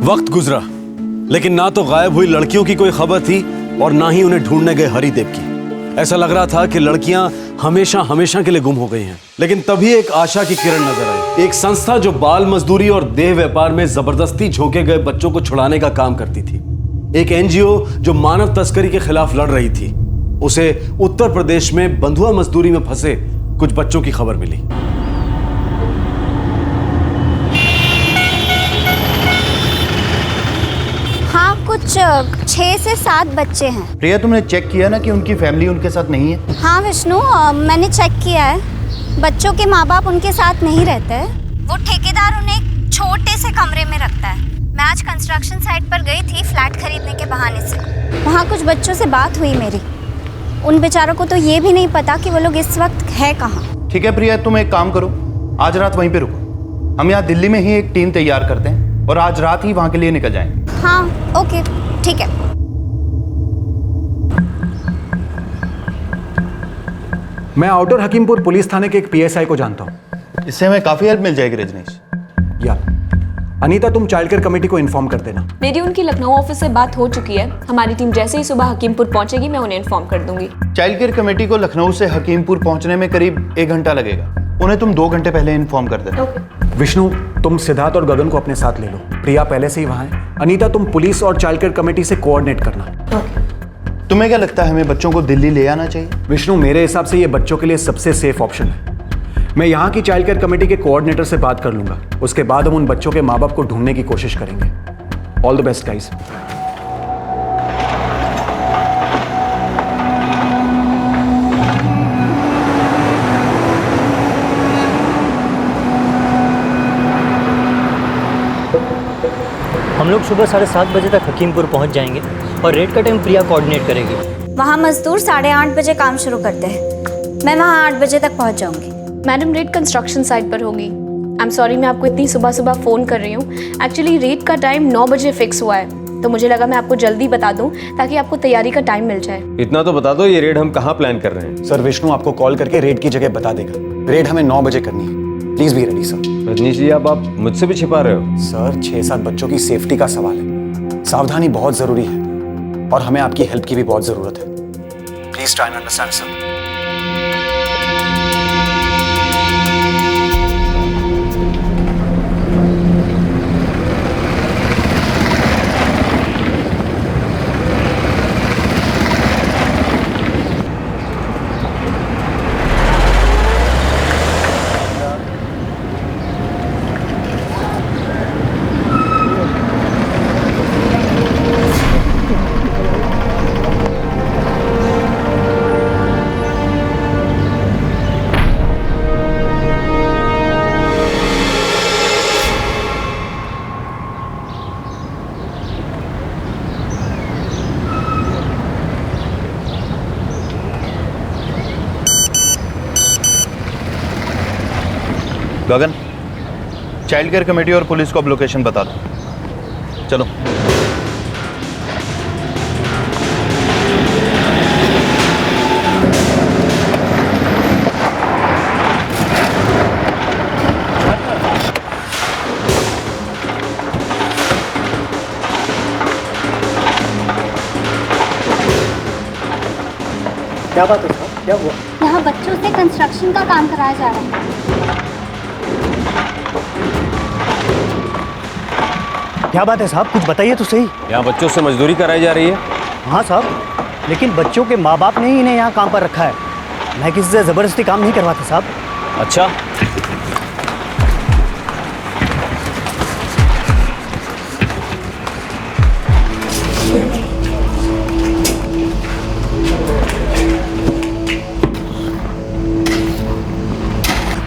वक्त गुजरा लेकिन ना तो गायब हुई लड़कियों की कोई खबर थी और ना ही उन्हें ढूंढने गए हरिदेव की। ऐसा लग रहा था कि लड़कियां हमेशा हमेशा के लिए गुम हो गई हैं। लेकिन तभी एक आशा की किरण नजर आई। एक संस्था जो बाल मजदूरी और देह व्यापार में जबरदस्ती झोंके गए बच्चों को छुड़ाने का काम करती थी। एक एनजीओ जो मानव तस्करी के खिलाफ लड़ रही थी। उसे उत्तर प्रदेश में बंधुआ मजदूरी में फंसे कुछ बच्चों की खबर मिली। हाँ, कुछ 6 से 7 बच्चे हैं। प्रिया, तुमने चेक किया ना कि उनकी फैमिली उनके साथ नहीं है? हाँ विष्णु, मैंने चेक किया है। बच्चों के माँ बाप उनके साथ नहीं रहते। वो ठेकेदार उन्हें एक छोटे से कमरे में रखता है। मैं आज कंस्ट्रक्शन साइट पर गई थी फ्लैट खरीदने के बहाने से। वहाँ कुछ बच्चों से बात हुई मेरी। उन बेचारों को तो ये भी नहीं पता कि वो लोग इस वक्त है कहाँ। ठीक है प्रिया, तुम एक काम करो, आज रात वहीं पे रुको। हम यहाँ दिल्ली में ही एक टीम तैयार करते हैं और आज रात ही वहाँ के लिए निकल जाएंगे। हाँ ओके, ठीक है। मैं आउटर हकीमपुर पुलिस थाने के एक पीएसआई को जानता हूँ। इससे हमें काफी हेल्प मिल जाएगी रजनीश। या अनीता, तुम चाइल्ड केयर कमेटी को इन्फॉर्म कर देना। मेरी उनकी लखनऊ ऑफिस से बात हो चुकी है। हमारी टीम जैसे ही सुबह हकीमपुर पहुंचेगी मैं उन्हें इन्फॉर्म कर दूंगी। चाइल्ड केयर कमेटी को लखनऊ से हकीमपुर पहुंचने में करीब 1 घंटा लगेगा। उन्हें तुम 2 घंटे पहले इन्फॉर्म कर देना। विष्णु, तुम सिद्धार्थ और गगन को अपने साथ ले लो। प्रिया पहले से ही वहाँ है। अनीता, तुम पुलिस और चाइल्ड केयर कमेटी से कोऑर्डिनेट करना। तुम्हें क्या लगता है हमें बच्चों को दिल्ली ले आना चाहिए? विष्णु, मेरे हिसाब से ये बच्चों के लिए सबसे सेफ ऑप्शन है। मैं यहाँ की चाइल्ड केयर कमेटी के कोऑर्डिनेटर से बात कर लूंगा। उसके बाद हम उन बच्चों के माँ बाप को ढूंढने की कोशिश करेंगे। All the best guys. सुबह 7:30 बजे तक हकीमपुर पहुंच जाएंगे और रेड का टाइम प्रिया कोऑर्डिनेट करेगी। वहाँ मजदूर 8:30 बजे काम शुरू करते हैं। मैं वहाँ 8 बजे तक पहुँच जाऊँगी। मैडम रेड कंस्ट्रक्शन साइट पर होगी। आई एम सॉरी मैं आपको इतनी सुबह सुबह फ़ोन कर रही हूँ। एक्चुअली रेड का टाइम 9 बजे फिक्स हुआ है, तो मुझे लगा मैं आपको जल्दी बता दूं ताकि आपको तैयारी का टाइम मिल जाए। इतना तो बता दो, ये रेड हम कहाँ प्लान कर रहे हैं? सर विष्णु आपको कॉल करके रेड की जगह बता देगा। रेड हमें 9 बजे करनी है। Please be ready sir. Rajneesh ji, अब आप मुझसे भी छिपा रहे हो? सर 6-7 बच्चों की सेफ्टी का सवाल है। सावधानी बहुत जरूरी है और हमें आपकी हेल्प की भी बहुत जरूरत है। Please try and understand sir. Gagan, child care committee और पुलिस को अब लोकेशन बता दो। चलो। क्या बात है साहब, क्या हुआ? यहाँ बच्चों से कंस्ट्रक्शन का काम कराया जा रहा है। क्या बात है साहब, कुछ बताइए तो सही। यहाँ बच्चों से मजदूरी कराई जा रही है? हाँ साहब, लेकिन बच्चों के माँ बाप ने ही इन्हें यहाँ काम पर रखा है। मैं किसी से ज़बरदस्ती काम नहीं करवाता साहब। अच्छा,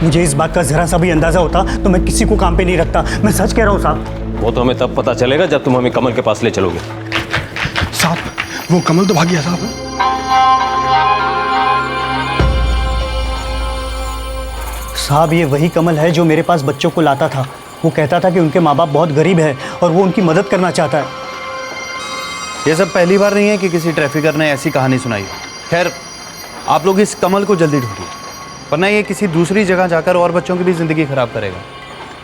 मुझे इस बात का जरा सा भी अंदाजा होता तो मैं किसी को काम पे नहीं रखता। मैं सच कह रहा हूँ साहब। वो तो हमें तब पता चलेगा जब तुम हमें कमल के पास ले चलोगे। साहब, वो कमल तो भाग गया साहब। साहब, ये वही कमल है जो मेरे पास बच्चों को लाता था। वो कहता था कि उनके माँ बाप बहुत गरीब है और वो उनकी मदद करना चाहता है। ये सब पहली बार नहीं है कि किसी ट्रैफिकर ने ऐसी कहानी सुनाई। खैर, आप लोग इस कमल को जल्दी ढूंढिए, वरना ये किसी दूसरी जगह जाकर और बच्चों की भी ज़िंदगी ख़राब करेगा।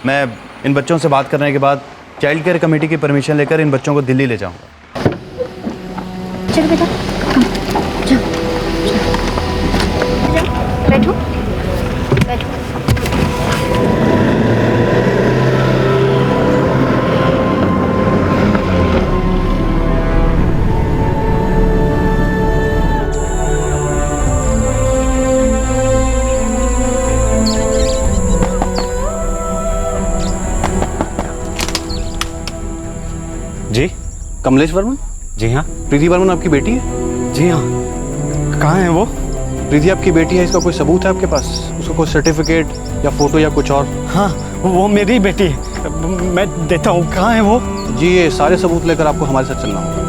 मैं इन बच्चों से बात करने के बाद चाइल्ड केयर कमेटी की परमिशन लेकर इन बच्चों को दिल्ली ले जाऊंगा। चलो बेटा, बैठो बैठो। जी, कमलेश वर्मन? जी हाँ। प्रीति वर्मन आपकी बेटी है? जी हाँ। कहाँ है वो? प्रीति आपकी बेटी है, इसका कोई सबूत है आपके पास? उसका कोई सर्टिफिकेट या फोटो या कुछ और? हाँ, वो मेरी बेटी है, मैं देता हूँ। कहाँ है वो? जी, ये सारे सबूत लेकर आपको हमारे साथ चलना होगा।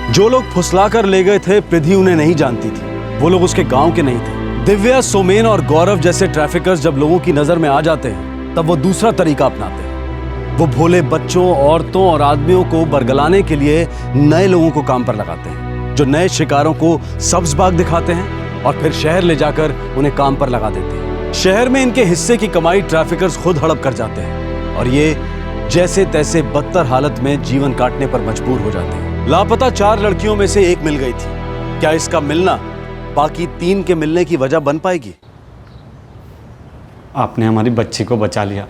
जो लोग फुसलाकर ले गए थे, प्रिधि उन्हें नहीं जानती थी। वो लोग उसके गांव के नहीं थे। दिव्या, सोमेन और गौरव जैसे ट्रैफिकर्स जब लोगों की नजर में आ जाते हैं, तब वो दूसरा तरीका अपनाते हैं। वो भोले बच्चों, औरतों और आदमियों को बरगलाने के लिए नए लोगों को काम पर लगाते हैं, जो नए शिकारों को सब्ज बाग दिखाते हैं और फिर शहर ले जाकर उन्हें काम पर लगा देते हैं। शहर में इनके हिस्से की कमाई ट्रैफिकर्स खुद हड़प कर जाते हैं और ये जैसे तैसे बदतर हालत में जीवन काटने पर मजबूर हो जाते हैं। लापता 4 लड़कियों में से एक मिल गई थी। क्या इसका मिलना बाकी 3 के मिलने की वजह बन पाएगी? आपने हमारी बच्ची को बचा लिया,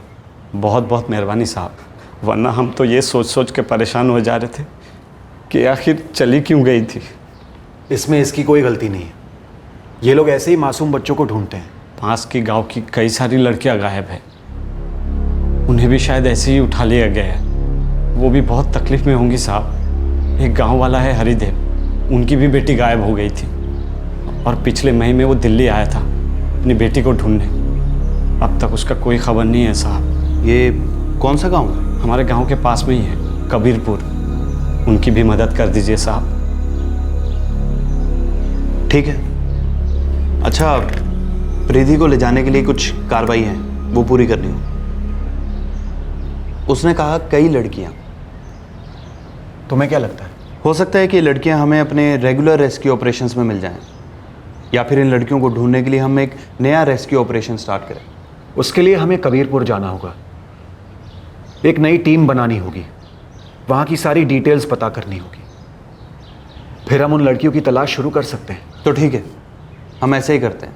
बहुत बहुत मेहरबानी साहब, वरना हम तो ये सोच सोच के परेशान हो जा रहे थे कि आखिर चली क्यों गई थी। इसमें इसकी कोई गलती नहीं है। ये लोग ऐसे ही मासूम बच्चों को ढूंढते हैं। पास की गांव की कई सारी लड़कियां गायब है, उन्हें भी शायद ऐसे ही उठा लिया गया है। वो भी बहुत तकलीफ में होंगी साहब। एक गांव वाला है हरिदेव, उनकी भी बेटी गायब हो गई थी और पिछले महीने वो दिल्ली आया था अपनी बेटी को ढूंढने। अब तक उसका कोई खबर नहीं है साहब। ये कौन सा गांव है? हमारे गांव के पास में ही है, कबीरपुर। उनकी भी मदद कर दीजिए साहब। ठीक है। अच्छा, रिद्धि को ले जाने के लिए कुछ कार्रवाई है, वो पूरी करनी हो। उसने कहा कई लड़कियां। तुम्हें क्या लगता है? हो सकता है कि लड़कियां हमें अपने रेगुलर रेस्क्यू ऑपरेशंस में मिल जाएं, या फिर इन लड़कियों को ढूंढने के लिए हम एक नया रेस्क्यू ऑपरेशन स्टार्ट करें। उसके लिए हमें कबीरपुर जाना होगा, एक नई टीम बनानी होगी, वहां की सारी डिटेल्स पता करनी होगी, फिर हम उन लड़कियों की तलाश शुरू कर सकते हैं। तो ठीक है, हम ऐसे ही करते हैं।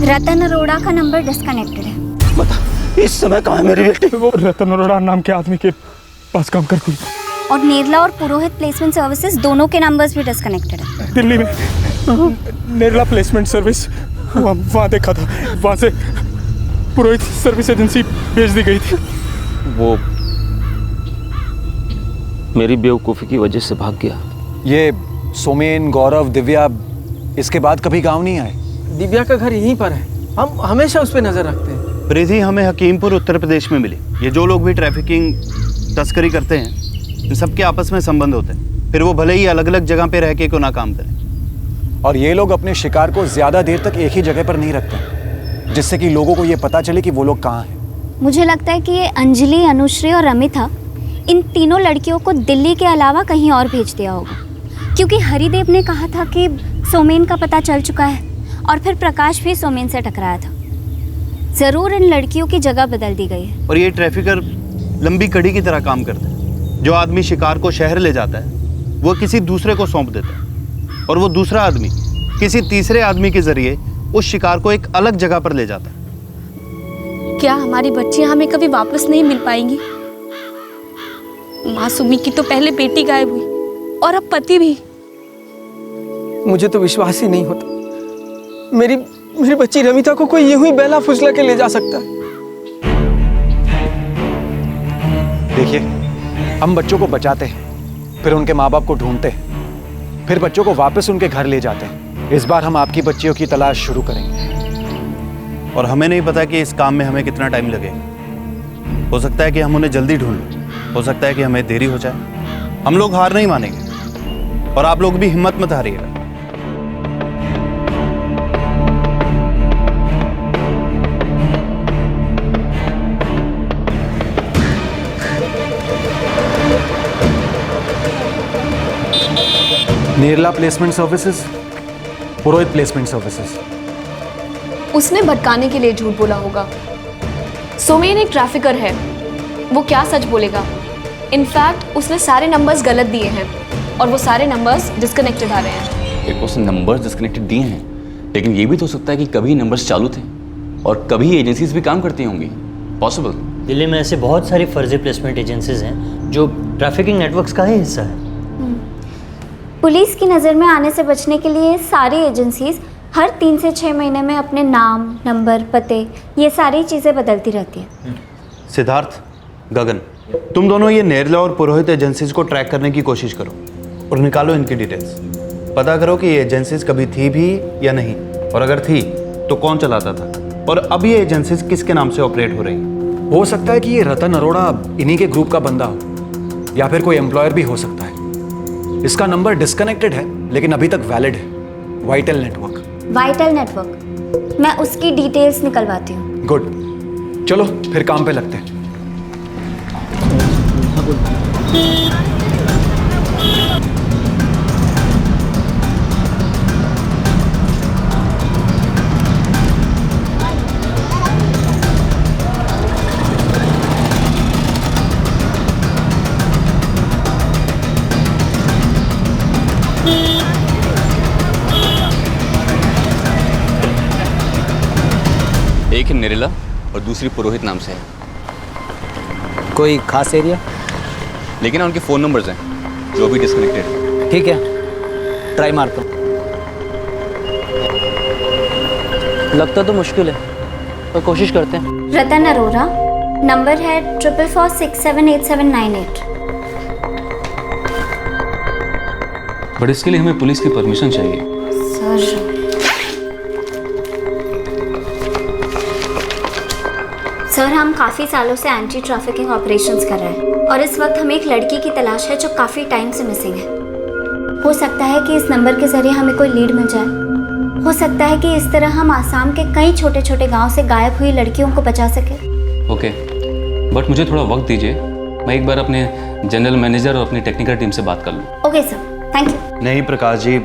रतन अरोड़ा का नंबर डिस्कनेक्टेड है। बता, इस समय कहाँ है मेरी बेटी? वो रतन अरोड़ा नाम के आदमी के पास काम करती है। और नेरला और पुरोहित प्लेसमेंट सर्विसेज दोनों के नंबर्स भी डिस्कनेक्टेड है। दिल्ली में नेरला प्लेसमेंट सर्विस वहाँ देखा था, वहाँ से पुरोहित सर्विस एजेंसी भेज दी गई थी। वो मेरी बेवकूफ़ी की वजह से भाग गया। ये सोमेन, गौरव, दिव्या इसके बाद कभी गांव नहीं आए। दिव्या का घर यहीं पर है, हम हमेशा उस पर नजर रखते हैं। रिद्धि हमें हकीमपुर उत्तर प्रदेश में मिली। ये जो लोग भी ट्रैफिकिंग तस्करी करते हैं, इन सबके आपस में संबंध होते हैं, फिर वो भले ही अलग अलग जगह पे रह के क्यों ना काम करें। और ये लोग अपने शिकार को ज्यादा देर तक एक ही जगह पर नहीं रखते, जिससे कि लोगों को ये पता चले कि वो लोग कहाँ हैं। मुझे लगता है कि ये अंजलि, अनुश्री और अमिता इन तीनों लड़कियों को दिल्ली के अलावा कहीं और भेज दिया होगा, क्योंकि हरिदेव ने कहा था कि सोमेन का पता चल चुका है और फिर प्रकाश भी सोमेन से टकराया था। जरूर इन लड़कियों की जगह बदल दी गई है। और ये ट्रैफिकर लंबी कड़ी की तरह काम करते हैं। जो आदमी शिकार को शहर ले जाता है, वो किसी दूसरे को सौंप देता है, और वो दूसरा आदमी किसी तीसरे आदमी के जरिए उस शिकार को एक अलग जगह पर ले जाता है। क्या हमारी बच्चियां हमें कभी वापस नहीं मिल पाएंगी? मासूमी की तो पहले बेटी गायब हुई और अब पति भी। मुझे तो विश्वास ही नहीं होता मेरी बच्ची रमिता को कोई यूं ही बेला फुसला के ले जा सकता है। देखिए, हम बच्चों को बचाते हैं, फिर उनके माँ बाप को ढूंढते हैं, फिर बच्चों को वापस उनके घर ले जाते हैं। इस बार हम आपकी बच्चियों की तलाश शुरू करेंगे। और हमें नहीं पता कि इस काम में हमें कितना टाइम लगेगा। हो सकता है कि हम उन्हें जल्दी ढूंढ लें, हो सकता है कि हमें देरी हो जाए। हम लोग हार नहीं मानेंगे, और आप लोग भी हिम्मत मत हारिएगा। नेरला प्लेसमेंट सर्विसेज, पुरोहित प्लेसमेंट सर्विसेज। उसने भटकाने के लिए झूठ बोला होगा। सोमेन एक ट्रैफिकर है, वो क्या सच बोलेगा? इनफैक्ट उसने सारे नंबर्स गलत दिए हैं और वो सारे नंबर्स डिस्कनेक्टेड आ रहे हैं। एक उसने नंबर्स डिस्कनेक्टेड दिए हैं, लेकिन ये भी तो हो सकता है कि कभी नंबर्स चालू थे और कभी एजेंसीज भी काम करती होंगी। पॉसिबल। दिल्ली में ऐसे बहुत सारी फर्जी प्लेसमेंट एजेंसीज हैं जो ट्रैफिकिंग नेटवर्क्स का ही हिस्सा है। पुलिस की नज़र में आने से बचने के लिए सारी एजेंसीज हर 3 से 6 महीने में अपने नाम, नंबर, पते, ये सारी चीज़ें बदलती रहती है। सिद्धार्थ, गगन, तुम दोनों ये नेरला और पुरोहित एजेंसीज को ट्रैक करने की कोशिश करो। और निकालो इनकी डिटेल्स। पता करो कि ये एजेंसीज कभी थी भी या नहीं, और अगर थी तो कौन चलाता था, और अब ये एजेंसीज किसके नाम से ऑपरेट हो रही हैं। हो सकता है कि ये रतन अरोड़ा इन्हीं के ग्रुप का बंदा हो, या फिर कोई एम्प्लॉयर भी हो सकता है। इसका नंबर डिस्कनेक्टेड है लेकिन अभी तक वैलिड है। Vital network. वाइटल नेटवर्क, मैं उसकी डिटेल्स निकलवाती हूँ। गुड, चलो फिर काम पे लगते हैं। एक है निरला और दूसरी पुरोहित नाम से है। कोई खास एरिया? लेकिन उनके फ़ोन नंबर्स हैं जो भी डिस्कनेक्टेड है। ठीक है, ट्राई मारता हूँ। लगता तो मुश्किल है पर कोशिश करते हैं। रतन अरोड़ा, नंबर है 4446787898। बट इसके लिए हमें पुलिस की परमिशन चाहिए। सर सर, हम काफ़ी सालों से एंटी ट्रैफिकिंग ऑपरेशंस कर रहे हैं और इस वक्त हमें एक लड़की की तलाश है जो काफ़ी टाइम से मिसिंग है। हो सकता है कि इस नंबर के ज़रिए हमें कोई लीड मिल जाए। हो सकता है कि इस तरह हम आसाम के कई छोटे छोटे गांव से गायब हुई लड़कियों को बचा सके। ओके, बट मुझे थोड़ा वक्त दीजिए, मैं एक बार अपने जनरल मैनेजर और अपनी टेक्निकल टीम से बात कर लूँ। Okay sir, thank you. नहीं प्रकाश जी,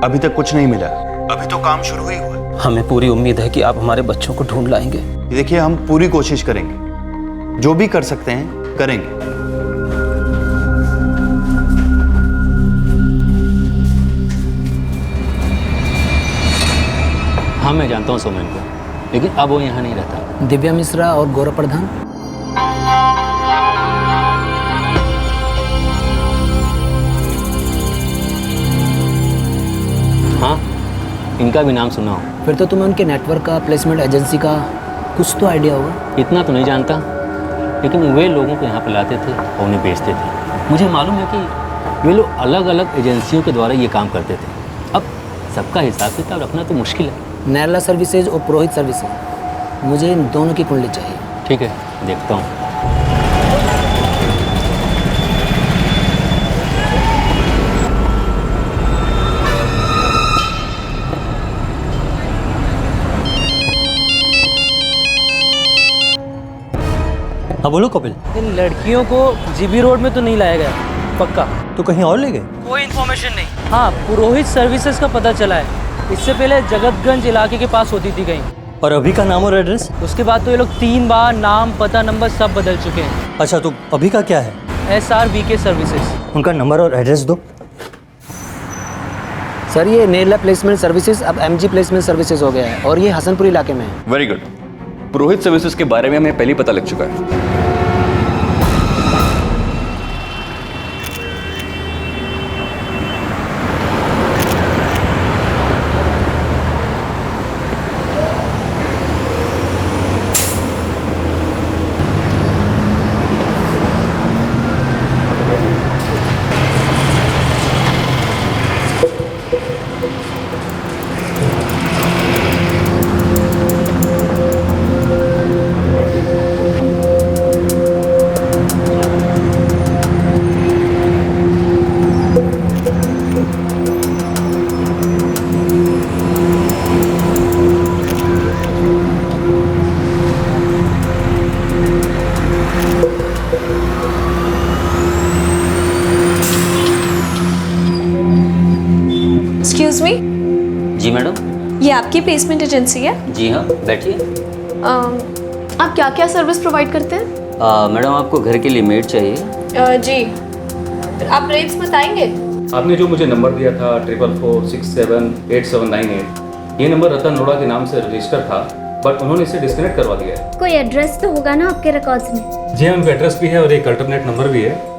अभी तक कुछ नहीं मिला, अभी तो काम शुरू ही हुआ है। हमें पूरी उम्मीद है कि आप हमारे बच्चों को ढूंढ लाएंगे। देखिए, हम पूरी कोशिश करेंगे, जो भी कर सकते हैं करेंगे। हाँ, मैं जानता हूँ सोमेन को, लेकिन अब वो यहाँ नहीं रहता। दिव्या मिश्रा और गौरव प्रधान? हाँ, इनका भी नाम सुना हो। फिर तो तुम्हें उनके नेटवर्क का, प्लेसमेंट एजेंसी का कुछ तो आइडिया होगा। इतना तो नहीं जानता, लेकिन वे लोगों को यहाँ पर लाते थे और उन्हें बेचते थे। मुझे मालूम है कि वे लोग अलग अलग एजेंसियों के द्वारा ये काम करते थे। अब सबका हिसाब किताब रखना तो मुश्किल है। नैरला सर्विसेज और पुरोहित सर्विसेज, मुझे इन दोनों की कुंडली चाहिए। ठीक है, देखता हूँ। हाँ बोलो कपिल। इन लड़कियों को जीबी रोड में तो नहीं लाया गया पक्का? तो कहीं और ले गए? कोई इन्फॉर्मेशन नहीं। हाँ, पुरोहित सर्विसेज का पता चला है। इससे पहले जगतगंज इलाके के पास होती थी कहीं। और अभी का नाम और एड्रेस? उसके बाद तो ये लोग 3 बार नाम, पता, नंबर सब बदल चुके हैं। अच्छा, तो अभी का क्या है? SRVK services. उनका नंबर और एड्रेस दो। सर, ये नेरला प्लेसमेंट सर्विसेज अब MG प्लेसमेंट सर्विसेज हो गया है और ये हसनपुर इलाके में है। Very good. पुरोहित सर्विसेज के बारे में हमें पहले पता लग चुका है। Excuse me. जी मैडम। ये आपकी प्लेसमेंट एजेंसी है? जी हाँ, बैठिए। आप क्या क्या सर्विस प्रोवाइड करते हैं? मैडम, आपको घर के लिए मेड चाहिए? जी। आप रेट्स बताएंगे? आपने जो मुझे नंबर दिया था 4446787898, ये नंबर रतन अरोड़ा के नाम से रजिस्टर था, बट उन्होंने इसे डिस्कनेक्ट करवा दिया है। कोई एड्रेस तो होगा ना आपके रिकॉर्ड्स में? जी हाँ, उनका एड्रेस भी है और एक अल्टरनेट नंबर भी है।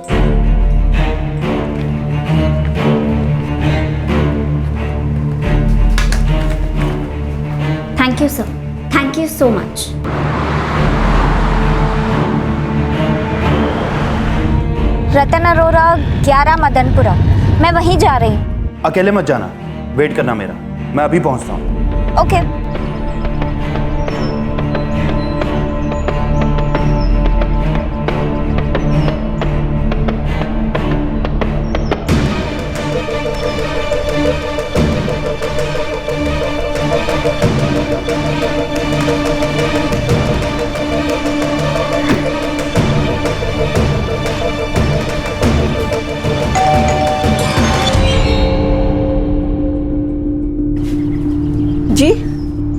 Thank you sir, thank you so much. Ratan Arora, 11 Madanpura. मैं वहीं जा रही हूँ। अकेले मत जाना, वेट करना मेरा, मैं अभी पहुंचता हूँ। ओके।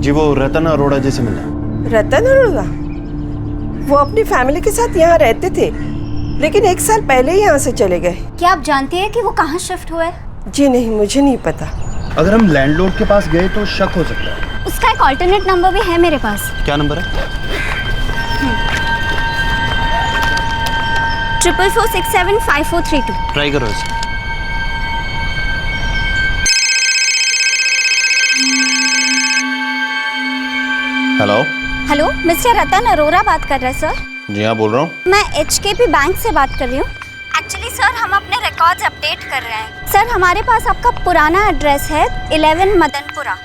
जी वो रतन अरोड़ा जी से मिलना। रतन अरोड़ा? वो अपनी फैमिली के साथ यहाँ रहते थे, लेकिन 1 साल पहले ही यहाँ से चले गए। क्या आप जानती हैं कि वो कहाँ शिफ्ट हुए? जी नहीं, मुझे नहीं पता। अगर हम लैंडलॉर्ड के पास गए तो शक हो सकता है। उसका एक ऑल्टरनेट नंबर भी है मेरे पास। क्या नंबर है? 44475432। ट्राई करो इसे। हेलो। हेलो, मिस्टर रतन अरोड़ा बात कर रहे हैं सर? जी हाँ, बोल रहा हूँ। मैं HKP बैंक से बात कर रही हूँ। एक्चुअली सर, हम अपने रिकॉर्ड्स अपडेट कर रहे हैं। सर, हमारे पास आपका पुराना एड्रेस है 11 मदनपुरा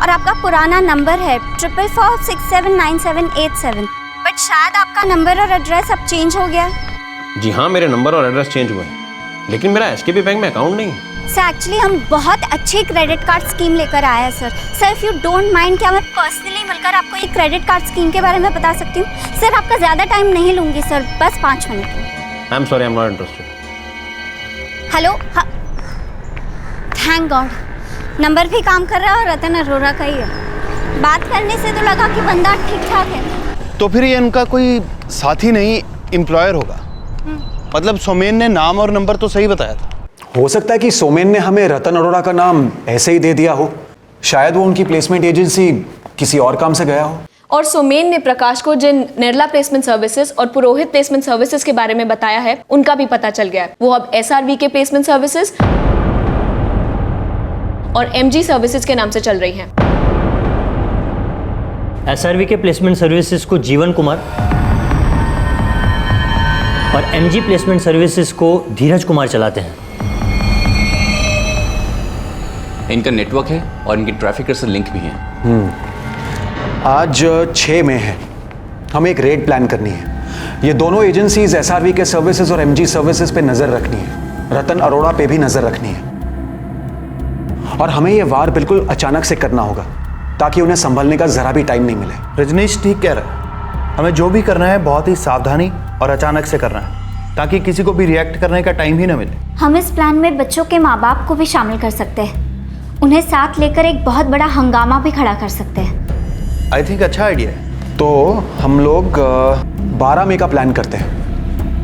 और आपका पुराना नंबर है 44467978 बट शायद आपका नंबर और एड्रेस अब चेंज हो गया है। जी हाँ, मेरे नंबर और एड्रेस चेंज हुए हैं, लेकिन मेरा HKP बैंक में अकाउंट नहीं है। सर, एक्चुअली हम बहुत अच्छी क्रेडिट कार्ड स्कीम लेकर आए हैं sir. Sir, if you don't mind, क्या मैं पर्सनली मिलकर आपको ये क्रेडिट कार्ड स्कीम के बारे में बता सकती हूँ? सर, आपका ज़्यादा टाइम नहीं लूँगी सर, बस 5 minute. I am sorry, I am not interested. Hello. हाँ, थैंक गॉड, नंबर भी काम कर रहा है और रतन अरोड़ा का ही है। बात करने से तो लगा कि बंदा ठीक ठाक है। तो फिर ये इनका कोई साथी नहीं, एम्प्लॉयर होगा। मतलब सोमेन ने नाम और नंबर तो सही बताया था। हो सकता है कि सोमेन ने हमें रतन अरोड़ा का नाम ऐसे ही दे दिया हो। शायद वो उनकी प्लेसमेंट एजेंसी किसी और काम से गया हो। और सोमेन ने प्रकाश को जिन निर्ला प्लेसमेंट सर्विसेज और पुरोहित प्लेसमेंट सर्विसेज के बारे में बताया है, उनका भी पता चल गया है। वो अब SRV के प्लेसमेंट सर्विसेज और MG सर्विसेज के नाम से चल रही हैं। SRV के प्लेसमेंट सर्विसेज को जीवन कुमार और MG प्लेसमेंट सर्विसेज को धीरज कुमार चलाते हैं। इनका नेटवर्क है और इनके ट्रैफिकर से लिंक भी हैं। आज 6 मई है, हमें एक रेड प्लान करनी है। ये दोनों एजेंसीज SRV के सर्विसेज और MG सर्विसेज पे नजर रखनी है, रतन अरोड़ा पे भी नजर रखनी है। और हमें ये वार बिल्कुल अचानक से करना होगा ताकि उन्हें संभलने का जरा भी टाइम नहीं मिले। रजनीश ठीक कह रहा है, हमें जो भी करना है बहुत ही सावधानी और अचानक से करना है, ताकि किसी को भी रिएक्ट करने का टाइम ही ना मिले। हम इस प्लान में बच्चों के माँ बाप को भी शामिल कर सकते हैं, उन्हें साथ लेकर एक बहुत बड़ा हंगामा भी खड़ा कर सकते हैं। आई थिंक अच्छा आइडिया है। तो हम लोग 12 मई का प्लान करते हैं,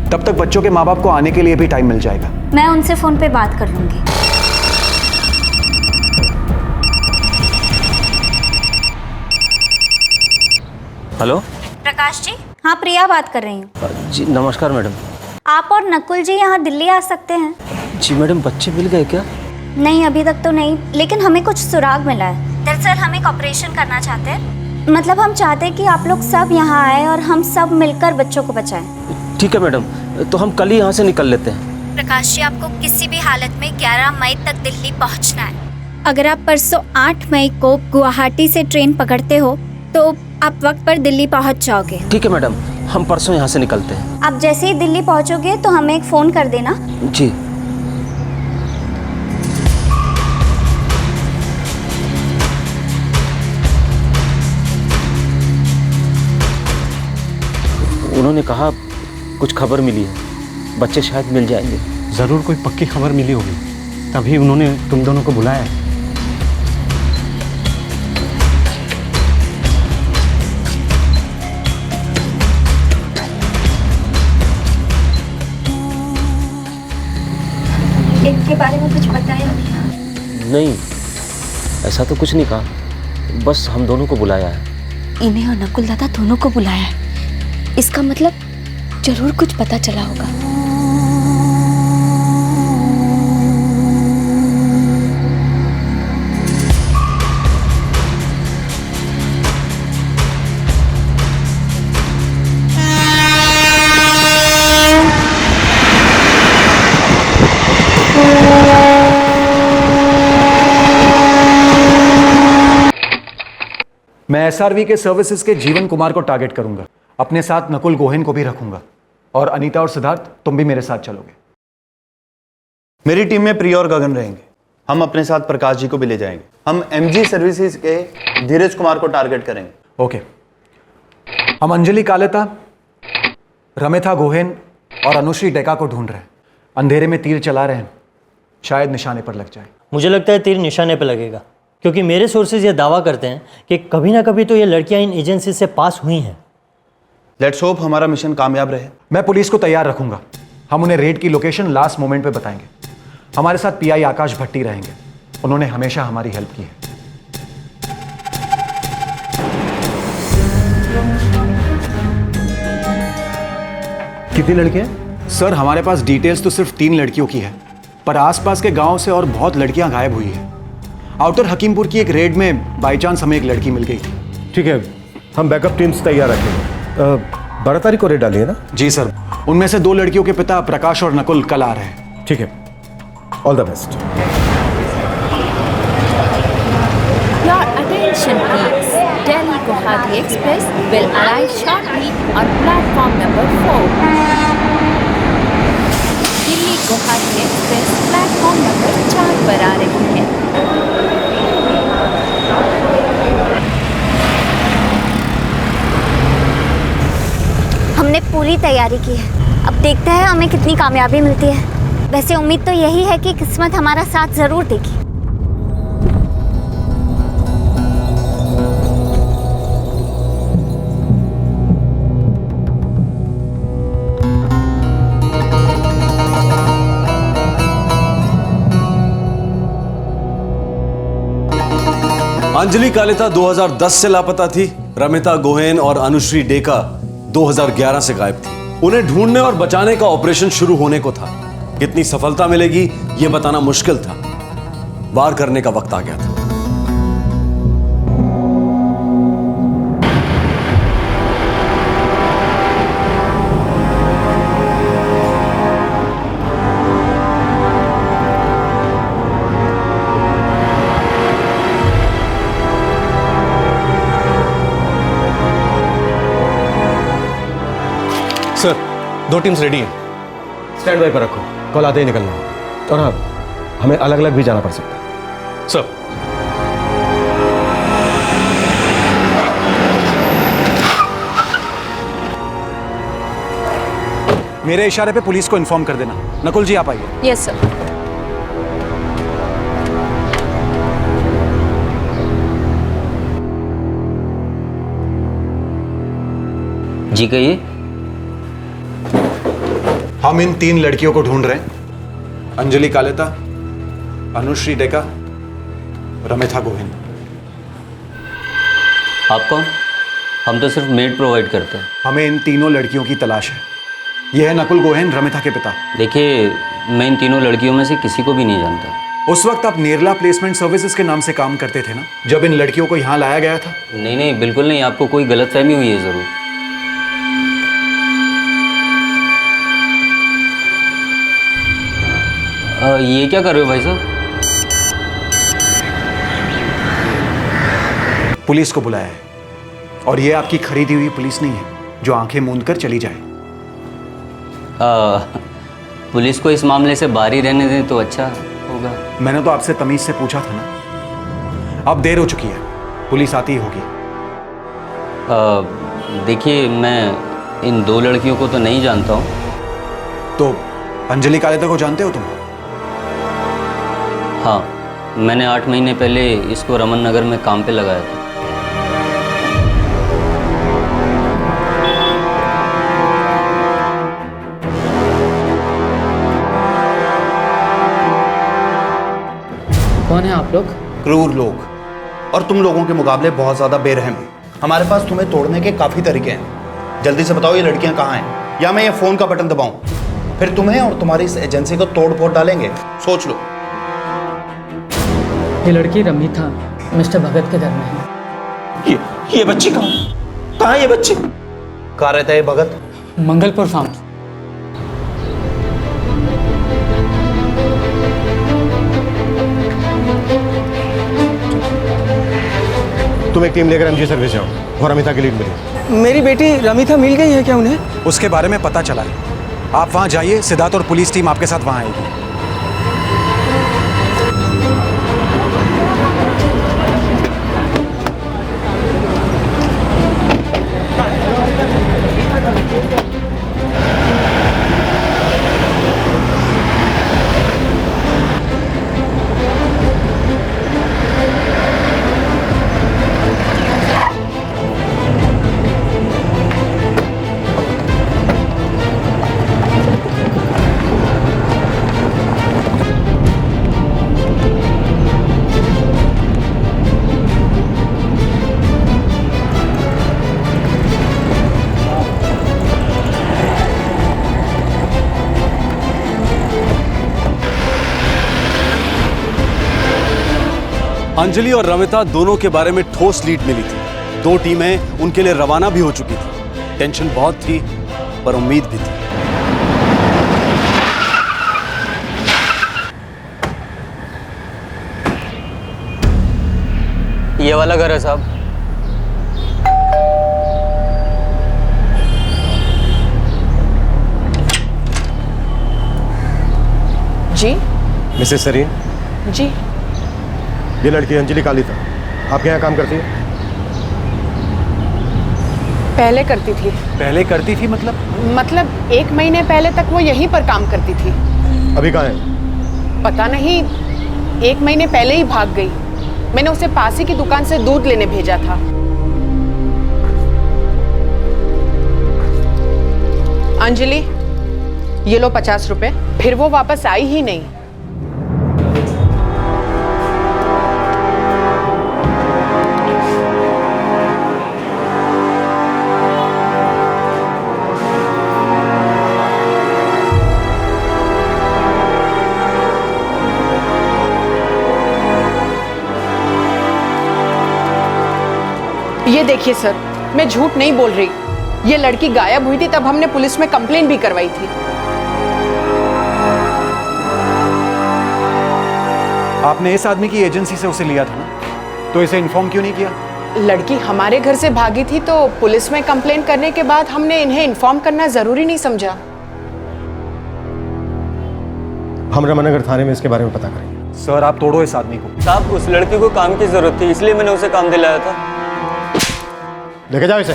तब तक बच्चों के माँ बाप को आने के लिए भी टाइम मिल जाएगा। मैं उनसे फोन पे बात कर लूंगी। हेलो प्रकाश जी? हाँ, प्रिया बात कर रही हूँ। जी नमस्कार मैडम। आप और नकुल जी यहाँ दिल्ली आ सकते हैं? जी मैडम, बच्चे मिल गए क्या? नहीं, अभी तक तो नहीं, लेकिन हमें कुछ सुराग मिला है। दरअसल हम एक ऑपरेशन करना चाहते हैं, मतलब हम चाहते हैं कि आप लोग सब यहाँ आए और हम सब मिलकर बच्चों को बचाएं। ठीक है मैडम, तो हम कल ही यहाँ से निकल लेते हैं। प्रकाश जी, आपको किसी भी हालत में 11 मई तक दिल्ली पहुँचना है। अगर आप परसों 8 मई को गुवाहाटी से ट्रेन पकड़ते हो तो आप वक्त पर दिल्ली पहुँच जाओगे। ठीक है मैडम, हम परसों यहाँ से निकलते हैं। आप जैसे ही दिल्ली पहुँचोगे तो हमें एक फ़ोन कर देना। जी। उन्होंने कहा कुछ खबर मिली है, बच्चे शायद मिल जाएंगे। ज़रूर कोई पक्की खबर मिली होगी, तभी उन्होंने तुम दोनों को बुलाया है। इनके बारे में कुछ बताया नहीं? नहीं, ऐसा तो कुछ नहीं कहा, बस हम दोनों को बुलाया है। इन्हें और नकुल दादा दोनों को बुलाया है, इसका मतलब जरूर कुछ पता चला होगा। मैं एसआरवी के सर्विसेज के जीवन कुमार को टारगेट करूंगा। अपने साथ नकुल गोहेन को भी रखूंगा। और अनीता और सिद्धार्थ, तुम भी मेरे साथ चलोगे। मेरी टीम में प्रिया और गगन रहेंगे। हम अपने साथ प्रकाश जी को भी ले जाएंगे। हम एमजी सर्विसेज के धीरज कुमार को टारगेट करेंगे। ओके। हम अंजलि कालेता, रमेथा गोहेन और अनुश्री डेका को ढूंढ रहे हैं। अंधेरे में तीर चला रहे हैं, शायद निशाने पर लग जाए। मुझे लगता है तीर निशाने पर लगेगा, क्योंकि मेरे सोर्सेज ये दावा करते हैं कि कभी ना कभी तो ये लड़कियां इन एजेंसी से पास हुई हैं। लेट्स होप हमारा मिशन कामयाब रहे। मैं पुलिस को तैयार रखूंगा। हम उन्हें रेड की लोकेशन लास्ट मोमेंट पे बताएंगे। हमारे साथ पीआई आकाश भट्टी रहेंगे। उन्होंने हमेशा हमारी हेल्प की है। कितनी लड़कियां? सर, हमारे पास डिटेल्स तो सिर्फ 3 लड़कियों की है, पर आसपास के गांव से और बहुत लड़कियां गायब हुई है। आउटर हकीमपुर की एक रेड में बाई चांस हमें एक लड़की मिल गई थी। ठीक है, हम बैकअप टीम्स तैयार रखेंगे। 12 तारीख को रेड डालिए ना? जी सर। उनमें से 2 लड़कियों के पिता प्रकाश और नकुल कल आ रहे हैं। ठीक है, all the best. Your attention please. Delhi Guwahati Express will arrive shortly on platform number 4. Delhi Guwahati express platform number 4 पर आ रही है। हमने पूरी तैयारी की है, अब देखते हैं हमें कितनी कामयाबी मिलती है। वैसे उम्मीद तो यही है कि किस्मत हमारा साथ जरूर देगी। अंजलि कालेता 2010 से लापता थी। रमिता गोहेन और अनुश्री डेका 2011 से गायब थी। उन्हें ढूंढने और बचाने का ऑपरेशन शुरू होने को था। कितनी सफलता मिलेगी यह बताना मुश्किल था। वार करने का वक्त आ गया था। सर, 2 टीम्स रेडी हैं। स्टैंड बाय पर रखो, कल आते ही निकलना है। और हाँ, हमें अलग अलग भी जाना पड़ सकता है। सर, मेरे इशारे पे पुलिस को इन्फॉर्म कर देना। नकुल जी, आप आइए। Yes sir. जी कहिए। हम इन 3 लड़कियों को ढूंढ रहे हैं। अंजलि कालेता, अनुश्री डेका, रमेथा गोहेन। आप कौन? हम तो सिर्फ मेड प्रोवाइड करते हैं। हमें इन तीनों लड़कियों की तलाश है। यह है नकुल गोहेन, रमेथा के पिता। देखिए, मैं इन तीनों लड़कियों में से किसी को भी नहीं जानता। उस वक्त आप नेरला प्लेसमेंट सर्विसेज के नाम से काम करते थे ना, जब इन लड़कियों को यहाँ लाया गया था? नहीं नहीं, बिल्कुल नहीं। आपको कोई गलतफहमी हुई है जरूर। ये क्या कर रहे हो भाई साहब? पुलिस को बुलाया है, और ये आपकी खरीदी हुई पुलिस नहीं है जो आंखें मूंद कर चली जाए। पुलिस को इस मामले से बाहर ही रहने दें तो अच्छा होगा। मैंने तो आपसे तमीज से पूछा था ना। अब देर हो चुकी है, पुलिस आती ही होगी। देखिए, मैं इन 2 लड़कियों को तो नहीं जानता हूँ। तो अंजलि कालेता को जानते हो तुम? हाँ, मैंने 8 महीने पहले इसको रमन नगर में काम पे लगाया था। कौन है आप लोग? क्रूर लोग, और तुम लोगों के मुकाबले बहुत ज़्यादा बेरहम। हमारे पास तुम्हें तोड़ने के काफ़ी तरीके हैं। जल्दी से बताओ ये लड़कियां कहाँ हैं, या मैं ये फ़ोन का बटन दबाऊं, फिर तुम्हें और तुम्हारी इस एजेंसी को तोड़ फोड़ डालेंगे। सोच लो। ये लड़की रमिता मिस्टर भगत के घर में है। ये बच्ची कहाँ है? ये बच्ची कहाँ रहता है ये भगत? मंगलपुर फार्म। तुम एक टीम लेकर एमजी सर्विस जाओ, और रमिता की लीड मिली। मेरी बेटी रमिता मिल गई है क्या उन्हें? उसके बारे में पता चला है। आप वहाँ जाइए, सिद्धार्थ और पुलिस टीम आपके साथ वहाँ आएगी। अंजलि और रमिता दोनों के बारे में ठोस लीड मिली थी। 2 टीमें उनके लिए रवाना भी हो चुकी थी। टेंशन बहुत थी, पर उम्मीद भी थी। ये वाला घर है साहब। जी मिसेस सरीन, जी ये लड़की अंजलि कालिता आपके यहाँ काम करती है? पहले करती थी। पहले करती थी मतलब? मतलब 1 महीने पहले तक वो यहीं पर काम करती थी। अभी कहाँ है? पता नहीं, 1 महीने पहले ही भाग गई। मैंने उसे पास ही की दुकान से दूध लेने भेजा था। अंजलि, ये लो 50 रुपए। फिर वो वापस आई ही नहीं। ये देखिए सर, मैं झूठ नहीं बोल रही। ये लड़की गायब हुई थी, तब हमने पुलिस में कंप्लेन भी करवाई थी। आपने इस आदमी की एजेंसी से उसे लिया था ना, तो इसे इन्फॉर्म क्यों नहीं किया? लड़की हमारे घर से भागी थी, तो पुलिस में कंप्लेन करने के बाद हमने इन्हें इन्फॉर्म करना जरूरी नहीं समझा। हम रमनगर थाने में इसके बारे में पता करेंगे। सर, आप तोड़ो इस आदमी को। साहब, उस लड़की को काम की जरूरत थी, इसलिए मैंने उसे काम दिलाया था। लेके जाओ इसे।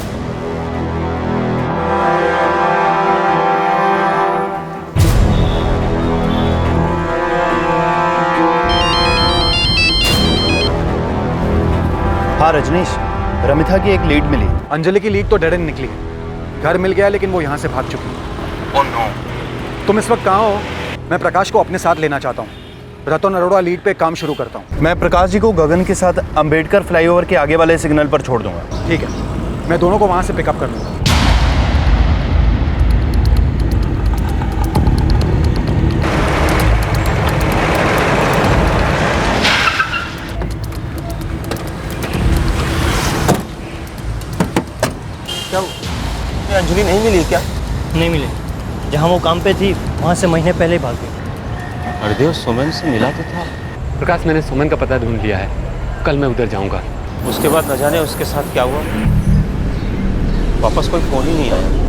हाँ रजनीश, रमिता की एक लीड मिली। अंजलि की लीड तो डेड एंड निकली है। घर मिल गया, लेकिन वो यहाँ से भाग चुकी है। Oh no. तुम इस वक्त कहाँ हो? मैं प्रकाश को अपने साथ लेना चाहता हूँ। रतन अरोड़ा लीड पे काम शुरू करता हूँ। मैं प्रकाश जी को गगन के साथ अंबेडकर फ्लाईओवर के आगे वाले सिग्नल पर छोड़ दूंगा। ठीक है, मैं दोनों को वहाँ से पिकअप कर लूँगा। क्या अंजलि नहीं मिली क्या? नहीं मिली। जहाँ वो काम पे थी वहाँ से महीने पहले ही भाग गई। हरदेव सुमन से मिला तो था। प्रकाश, मैंने सुमन का पता ढूंढ लिया है। कल मैं उधर जाऊंगा। उसके बाद न जाने उसके साथ क्या हुआ, वापस कोई फोन ही नहीं आया।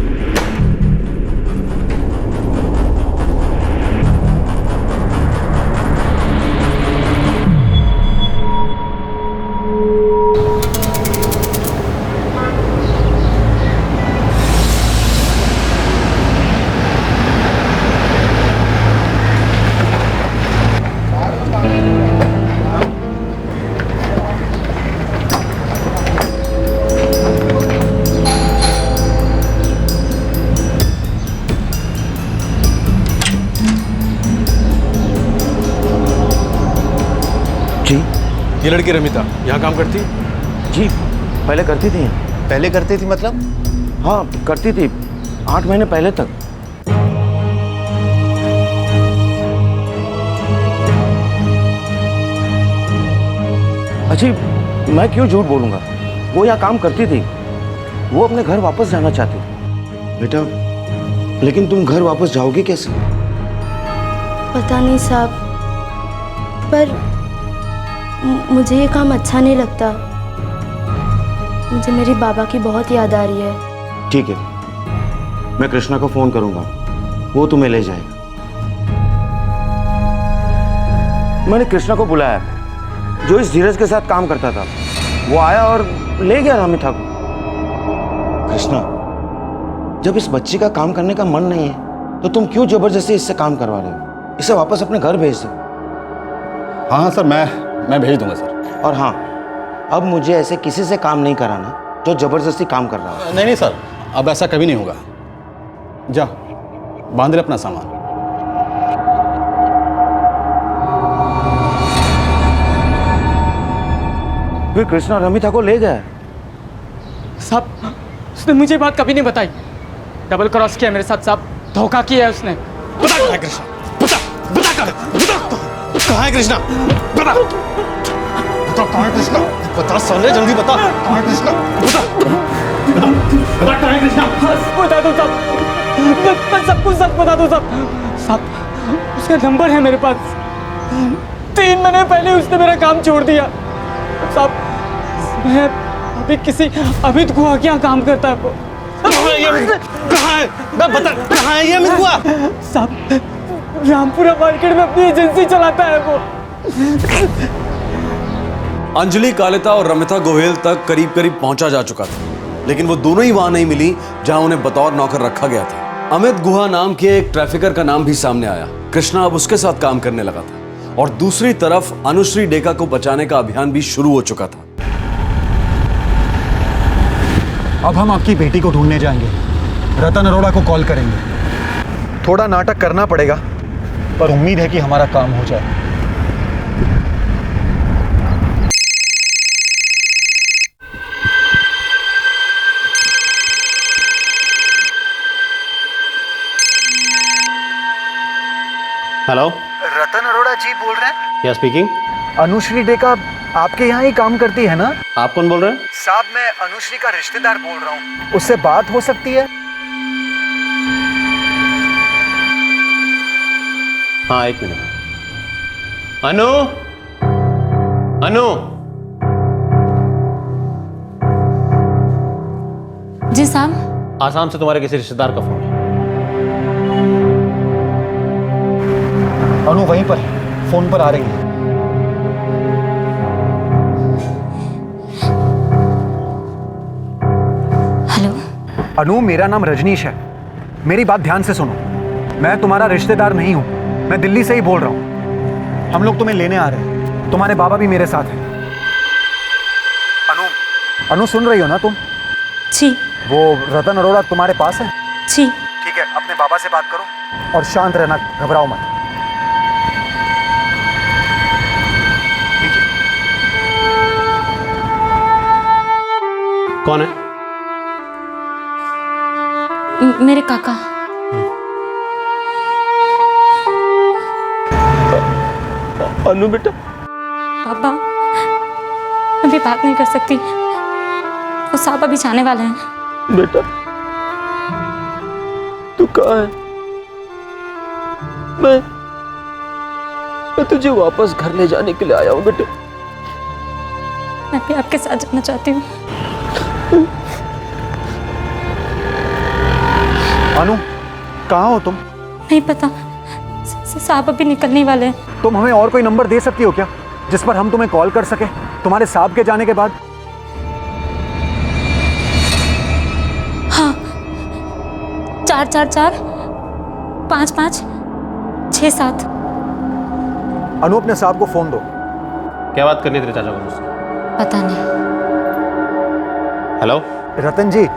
ये लड़की रमिता यहाँ काम करती? जी, पहले करती थी। पहले करती थी मतलब? हाँ, करती थी 8 महीने पहले तक। अच्छी, मैं क्यों झूठ बोलूंगा? वो यहाँ काम करती थी। वो अपने घर वापस जाना चाहती थी। बेटा, लेकिन तुम घर वापस जाओगे कैसे? पता नहीं साहब, पर मुझे ये काम अच्छा नहीं लगता। मुझे मेरे बाबा की बहुत याद आ रही है। ठीक है, मैं कृष्णा को फोन करूंगा, वो तुम्हें ले जाएगा। मैंने कृष्णा को बुलाया, जो इस धीरज के साथ काम करता था। वो आया और ले गया रमिता को। कृष्णा, जब इस बच्ची का काम करने का मन नहीं है तो तुम क्यों जबरदस्ती इससे काम करवा रहे हो? इसे वापस अपने घर भेज दो। हाँ सर, मैं भेज दूंगा सर। और हाँ, अब मुझे ऐसे किसी से काम नहीं कराना जो जबरदस्ती काम कर रहा हो। नहीं नहीं सर, अब ऐसा कभी नहीं होगा। जा, बांध ले अपना सामान। फिर कृष्णा रमिता को ले गया। साहब, उसने मुझे बात कभी नहीं बताई। डबल क्रॉस किया मेरे साथ साहब, धोखा किया है उसने। बता कहाँ है कृष्णा? कहाँ है कृष्णा? बता कहाँ है कृष्णा? बता साले, जल्दी बता कहाँ है कृष्णा? बता कहाँ है कृष्णा? बता दो साहब, मैं सब कुछ सच बता दो साहब। साहब, उसका नंबर है मेरे पास। 3 महीने पहले उसने मेरा काम छोड़ दिया साहब। मैं अभी किसी अमित गुहा के यहाँ काम करता है वो। कहाँ है? बता कहाँ है ये अमित गुहा? साहब, रामपुरा मार्केट में अपनी एजेंसी चलाता है वो। अंजलि कालिता और रमिता गोहेल तक करीब करीब पहुंचा जा चुका था, लेकिन वो दोनों ही वहां नहीं मिली जहां उन्हें बतौर नौकर रखा गया था। अमित गुहा नाम के एक ट्रैफिकर का नाम भी सामने आया। कृष्णा अब उसके साथ काम करने लगा था और दूसरी तरफ अनुश्री डेका को बचाने का अभियान भी शुरू हो चुका था। अब हम आपकी बेटी को ढूंढने जाएंगे, रतन अरोड़ा को कॉल करेंगे। थोड़ा नाटक करना पड़ेगा, पर उम्मीद है कि हमारा काम हो जाए। हेलो, रतन अरोड़ा जी बोल रहे हैं? या स्पीकिंग। अनुश्री डेका आपके यहाँ ही काम करती है ना? आप कौन बोल रहे हैं? साहब, मैं अनुश्री का रिश्तेदार बोल रहा हूँ। उससे बात हो सकती है? हाँ, 1 मिनट। अनु, अनु। जी साहब। आसाम से तुम्हारे किसी रिश्तेदार का फोन है। अनु वहीं पर है, फोन पर आ रही है। हेलो। अनु, मेरा नाम रजनीश है। मेरी बात ध्यान से सुनो। मैं तुम्हारा रिश्तेदार नहीं हूं, मैं दिल्ली से ही बोल रहा हूं। हम लोग तुम्हें लेने आ रहे हैं, तुम्हारे बाबा भी मेरे साथ हैं। अनु, सुन रही हो ना तुम? जी। वो रतन अरोड़ा तुम्हारे पास है? जी। ठीक है, अपने बाबा से बात करो और शांत रहना, घबराओ मत। कौन है? मेरे काका। अनु बेटा। पापा, अभी बात नहीं कर सकती, वो साहब अभी जाने वाले हैं। बेटा, तू कहाँ है? मैं तुझे वापस घर ले जाने के लिए आया हूँ बेटे। मैं भी आपके साथ जाना चाहती हूँ। अनु, कहाँ हो तुम? नहीं पता, साहब अभी निकलने वाले हैं। तुम हमें और कोई नंबर दे सकती हो क्या, जिस पर हम तुम्हें कॉल कर सके तुम्हारे साहब के जाने के बाद? हाँ, 444 55 67। अनु, अपने साहब को फोन दो। क्या बात करनी तेरे चाचा को मुझसे? पता नहीं। हेलो। रतन जी,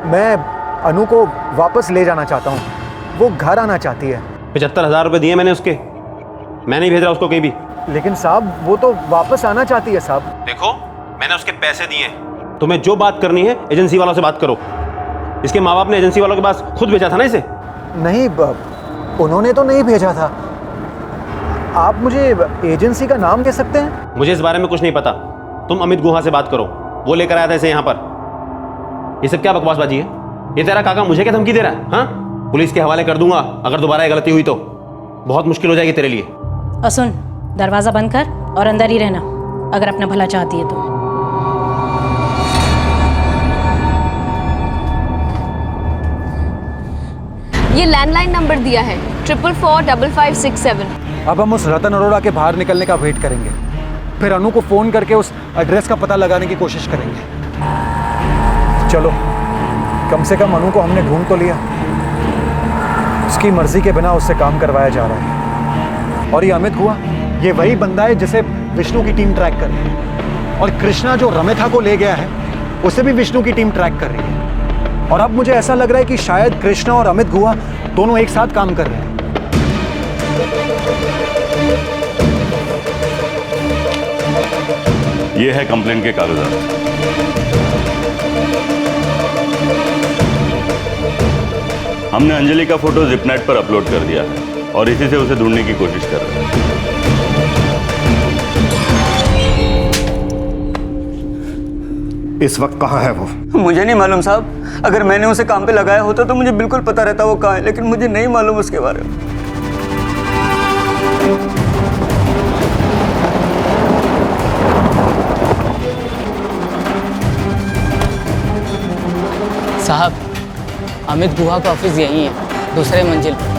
मैं अनु को वापस ले जाना चाहता हूँ। वो घर आना चाहती है। 75,000 रुपए दिए मैंने उसके। मैं नहीं भेज रहा उसको कहीं भी। लेकिन साहब, वो तो वापस आना चाहती है साहब। देखो, मैंने उसके पैसे दिए। तुम्हें जो बात करनी है एजेंसी वालों से बात करो। इसके माँ बाप ने एजेंसी वालों के पास खुद भेजा था ना इसे? नहीं, उन्होंने तो नहीं भेजा था। आप मुझे एजेंसी का नाम दे सकते हैं? मुझे इस बारे में कुछ नहीं पता। तुम अमित गुहा से बात करो, वो लेकर आया था इसे यहाँ पर। ये सब क्या बकवासबाजी है? ये तेरा काका मुझे क्या धमकी दे रहा है? हाँ, पुलिस के हवाले कर दूंगा अगर दोबारा ये गलती हुई तो। बहुत मुश्किल हो जाएगी तेरे लिए। और सुन, दरवाजा बंद कर और अंदर ही रहना, अगर अपना भला चाहती है तो। ये लैंडलाइन नंबर दिया है 444567। अब हम उस रतन अरोड़ा के बाहर निकलने का वेट करेंगे, फिर अनु को फ़ोन करके उस एड्रेस का पता लगाने की कोशिश करेंगे। चलो, कम से कम अनु को हमने ढूंढ तो लिया। उसकी मर्जी के बिना उससे काम करवाया जा रहा है। और ये अमित हुआ, ये वही बंदा है जिसे विष्णु की टीम ट्रैक कर रही है। और कृष्णा जो रमिथा को ले गया है, उसे भी विष्णु की टीम ट्रैक कर रही है। और अब मुझे ऐसा लग रहा है कि शायद कृष्णा और अमित गुहा दोनों एक साथ काम कर रहे हैं। ये है कंप्लेंट के कागजात। हमने अंजलि का फोटो जिपनेट पर अपलोड कर दिया है और इसी से उसे ढूंढने की कोशिश कर रहे हैं। इस वक्त कहाँ है वो? मुझे नहीं मालूम साहब। अगर मैंने उसे काम पे लगाया होता तो मुझे बिल्कुल पता रहता वो कहाँ है, लेकिन मुझे नहीं मालूम उसके बारे में। साहब, अमित गुहा का ऑफिस यहीं है, दूसरे मंजिल पर।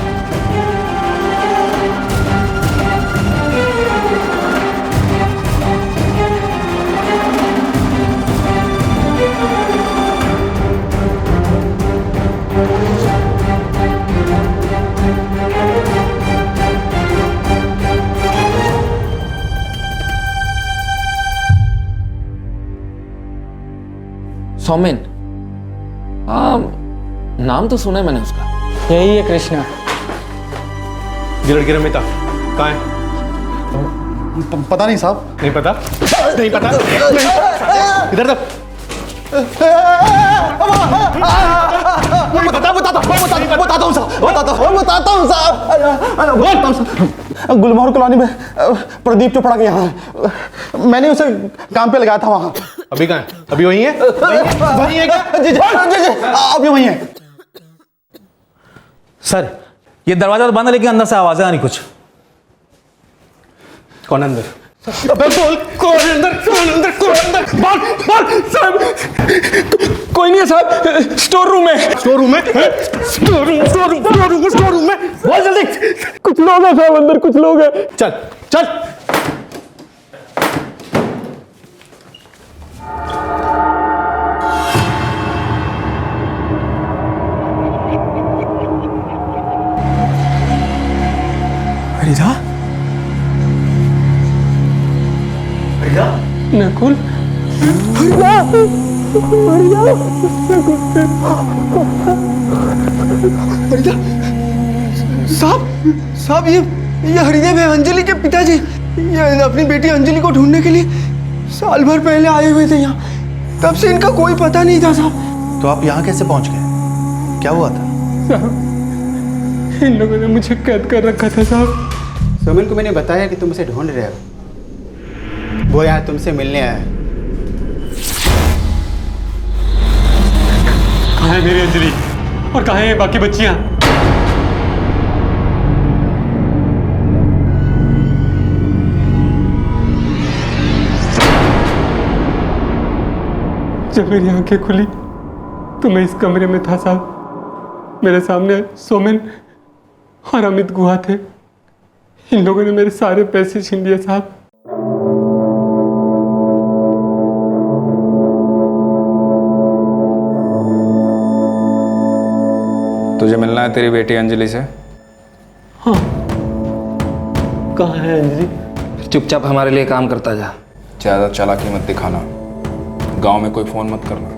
सौमेन, हाँ नाम तो सुना है मैंने उसका। यही है कृष्णा। ये लड़की रमिता कहाँ है? पता नहीं साहब। नहीं पता? नहीं पता? इधर तक गुलमोहर कॉलोनी में प्रदीप चोपड़ा के यहाँ है। मैंने उसे काम पे लगाया था वहाँ। अभी कहाँ है? अभी वहीं है? वहीं है क्या? जी जी अभी वहीं है। सर, ये दरवाजा तो बंद है लेकिन अंदर से आवाजें आ रही कुछ। कौन अंदर? अबे बोल, कौन अंदर? कौन अंदर? कौन अंदर? बोल बोल साहब। कोई नहीं है साहब, स्टोर रूम में। स्टोर रूम में? स्टोर रूम में। बोल जल्दी। कुछ लोग हैं साहब अंदर, कुछ लोग हैं। चल चल। हरिदा? नकुल, साहब ये हरिदेव है, अंजलि के पिताजी। ये अपनी बेटी अंजलि को ढूंढने के लिए साल भर पहले आए हुए थे यहाँ। तब से इनका कोई पता नहीं था साहब। तो आप यहाँ कैसे पहुँच गए? क्या हुआ था? साहब, इन लोगों ने मुझे कैद कर रखा था साहब। सोमेन को मैंने बताया कि तुम उसे ढूंढ रहे हो, वो यहाँ तुमसे मिलने आया है। कहाँ है मेरी अंजलि और कहाँ है बाकी बच्चियां? जब मेरी आंखें खुली तो मैं इस कमरे में था साहब। मेरे सामने सोमेन और अमित गुहा थे। इन लोगों ने मेरे सारे पैसे छीन लिए साहब। तुझे मिलना है तेरी बेटी अंजलि से? हाँ। कहाँ है अंजलि? चुपचाप हमारे लिए काम करता जा। ज़्यादा चालाकी मत दिखाना, गांव में कोई फ़ोन मत करना,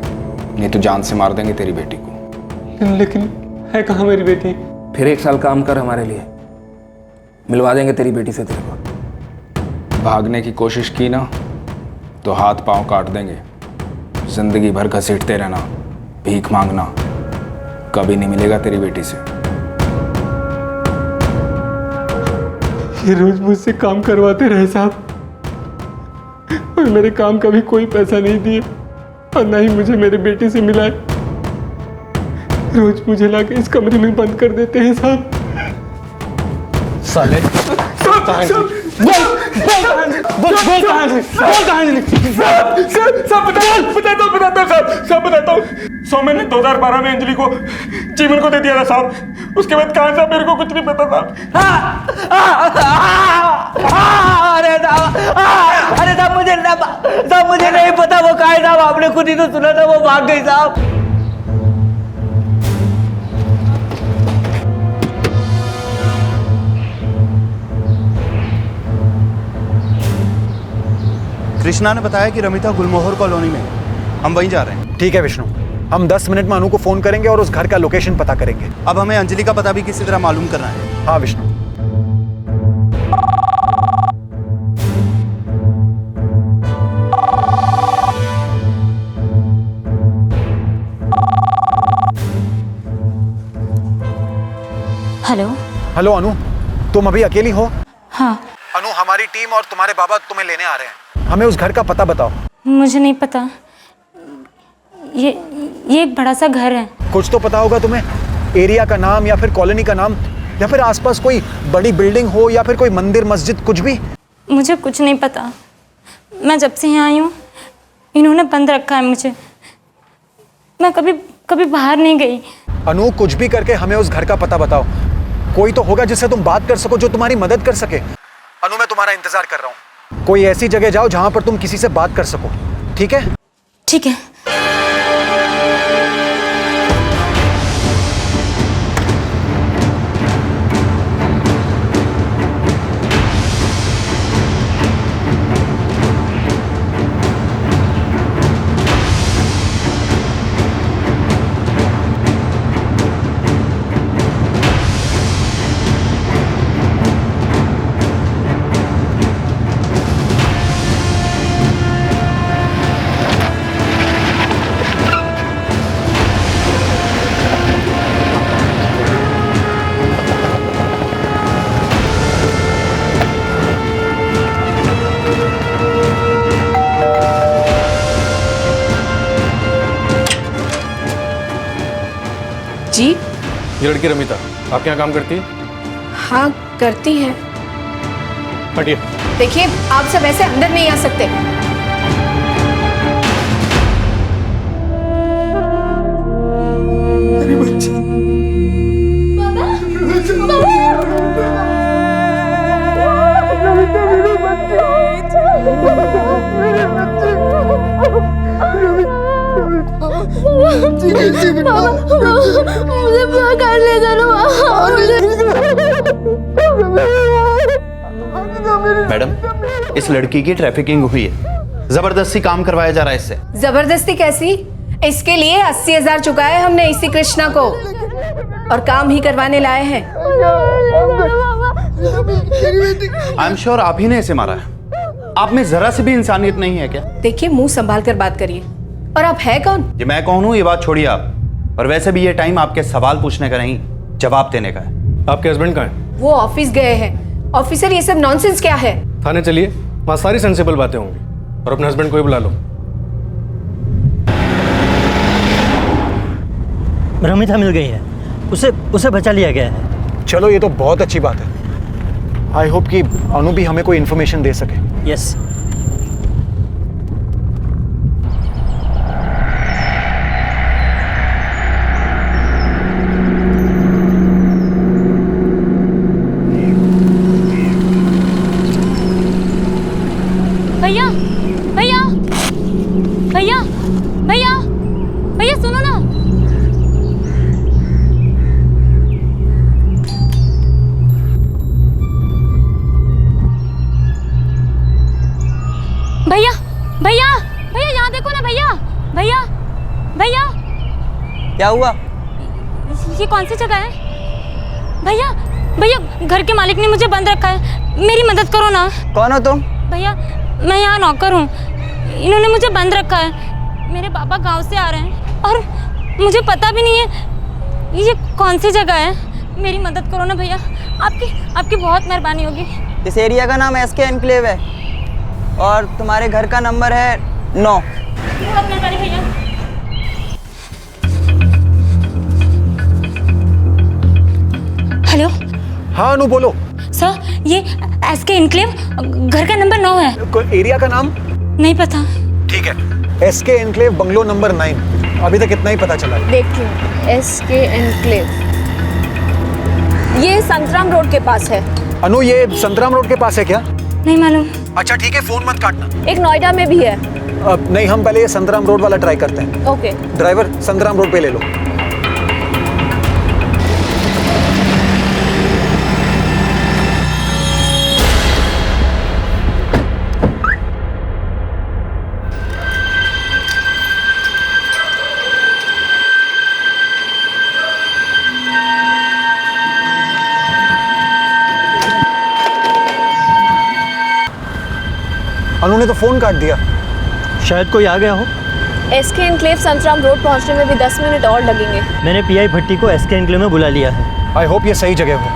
नहीं तो जान से मार देंगे तेरी बेटी को। लेकिन है कहाँ मेरी बेटी? फिर 1 साल काम कर हमारे लिए, मिलवा देंगे तेरी बेटी से तेरे को। भागने की कोशिश की ना तो हाथ पांव काट देंगे। जिंदगी भर घसीटते रहना, भीख मांगना, कभी नहीं मिलेगा तेरी बेटी से। ये रोज मुझसे काम करवाते रहे साहब, और मेरे काम का भी कोई पैसा नहीं दिए और ना ही मुझे मेरी बेटी से मिलाए। रोज मुझे लाके इस कमरे में बंद कर देते हैं साहब। साले बताता हूँ सौम्य ने 2012 में अंजलि को जीवन को दे दिया था साहब। उसके बाद कहाँ साहब मेरे को कुछ नहीं पता साहब। अरे साहब मुझे नहीं पता वो कहाँ है साहब। आपने खुद ही तो सुना था वो भाग गई साहब। कृष्णा ने बताया कि रमिता गुलमोहर कॉलोनी में है। हम वहीं जा रहे हैं। ठीक है विष्णु, हम 10 मिनट में अनु को फोन करेंगे और उस घर का लोकेशन पता करेंगे। अब हमें अंजलि का पता भी किसी तरह मालूम करना है। हाँ विष्णु। हेलो। हेलो अनु, तुम अभी अकेली हो? हाँ। अनु, हमारी टीम और तुम्हारे बाबा तुम्हें लेने आ रहे हैं। हमें उस घर का पता बताओ। मुझे नहीं पता। ये एक बड़ा सा घर है। कुछ तो पता होगा तुम्हें, एरिया का नाम या फिर कॉलोनी का नाम, या फिर आसपास कोई बड़ी बिल्डिंग हो या फिर कोई मंदिर मस्जिद, कुछ भी? मुझे कुछ नहीं पता। मैं जब से यहाँ आई हूँ इन्होंने बंद रखा है मुझे। मैं कभी बाहर नहीं गई। अनु, कुछ भी करके हमें उस घर का पता बताओ। कोई तो होगा जिससे तुम बात कर सको, जो तुम्हारी मदद कर सके। अनु, मैं तुम्हारा इंतजार कर रहा हूँ। कोई ऐसी जगह जाओ जहां पर तुम किसी से बात कर सको। ठीक है? ठीक है। जी? ये लड़की रमिता आपके यहाँ काम करती है? हाँ करती है। हटिए। देखिए आप सब ऐसे अंदर नहीं आ सकते। मेरी बच्ची। मुझे कर ले मैडम, इस लड़की की ट्रैफिकिंग हुई है। जबरदस्ती काम करवाया जा रहा है इससे। जबरदस्ती कैसी? इसके लिए 80,000 चुकाए हमने इसी कृष्णा को, और काम ही करवाने लाए हैं। आई एम श्योर आप ही ने इसे मारा है। आप में जरा सी भी इंसानियत नहीं है क्या? देखिए मुंह संभाल कर बात करिए। और आप है कौन? जी मैं कौन हूँ ये बात छोड़िए आप। और वैसे भी ये टाइम आपके सवाल पूछने का नहीं, जवाब देने का है। आपके हस्बैंड कहाँ हैं? वो ऑफिस गए हैं। ऑफिसर ये सब नॉनसेंस क्या है? थाने चलिए, वहाँ सारी सेंसिबल बातें होंगी। और अपने हस्बैंड को ही बुला लो। रमिता मिल गई है, उसे बचा लिया गया है। चलो ये तो बहुत अच्छी बात है। आई होप कि अनु भी हमें कोई इन्फॉर्मेशन दे सके। यस। भैया भैया भैया भैया भैया सुनो ना। भैया भैया भैया यहाँ देखो ना भैया भैया भैया। क्या हुआ? ये कौन सी जगह है भैया? भैया घर के मालिक ने मुझे बंद रखा है, मेरी मदद करो ना। कौन हो तुम? भैया मैं यहाँ नौकर हूँ, इन्होंने मुझे बंद रखा है। मेरे पापा गांव से आ रहे हैं और मुझे पता भी नहीं है ये कौन सी जगह है। मेरी मदद करो ना भैया, आपकी बहुत मेहरबानी होगी। इस एरिया का नाम एसके एनक्लेव है और तुम्हारे घर का नंबर है 9। बहुत मेहरबानी भैया। हेलो। हाँ अनु बोलो। सर ये एसके एनक्लेव घर का नंबर 9 है। एरिया का नाम? नहीं पता। ठीक है, एसके एनक्लेव बंगलो नंबर 9। अभी तक इतना ही पता चला है। देखती हूँ, SK एनक्लेव, ये संतराम रोड के पास है। अनु, ये संतराम रोड के पास है क्या? नहीं मालूम। अच्छा ठीक है, फोन मत काटना। एक नोएडा में भी है। नहीं, हम पहले ये संतराम रोड वाला ट्राई करते हैं। ओके। ड्राइवर, संतराम रोड पे ले लो। अनु ने तो फोन काट दिया। शायद कोई आ गया हो। SK एनक्लेव संतराम रोड पहुंचने में भी 10 मिनट और लगेंगे। मैंने PI भट्टी को SK एनक्लेव में बुला लिया है। आई होप ये सही जगह हो।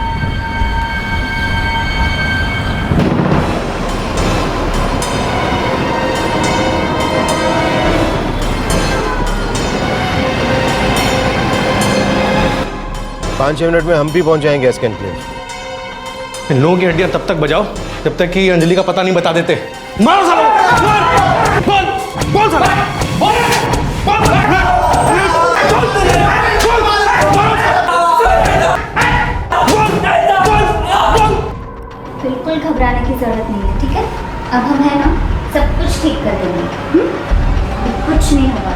पाँच 6 मिनट में हम भी पहुंच जाएंगे SK एनक्लेव। इन लोगों की हड्डियां तब तक बजाओ जब तक कि अंजलि का पता नहीं बता देते। मारो सालो! बोल! बोल सालो! बिल्कुल घबराने की जरूरत नहीं है, ठीक है? अब हम है ना, सब कुछ ठीक कर देंगे। कुछ नहीं होगा।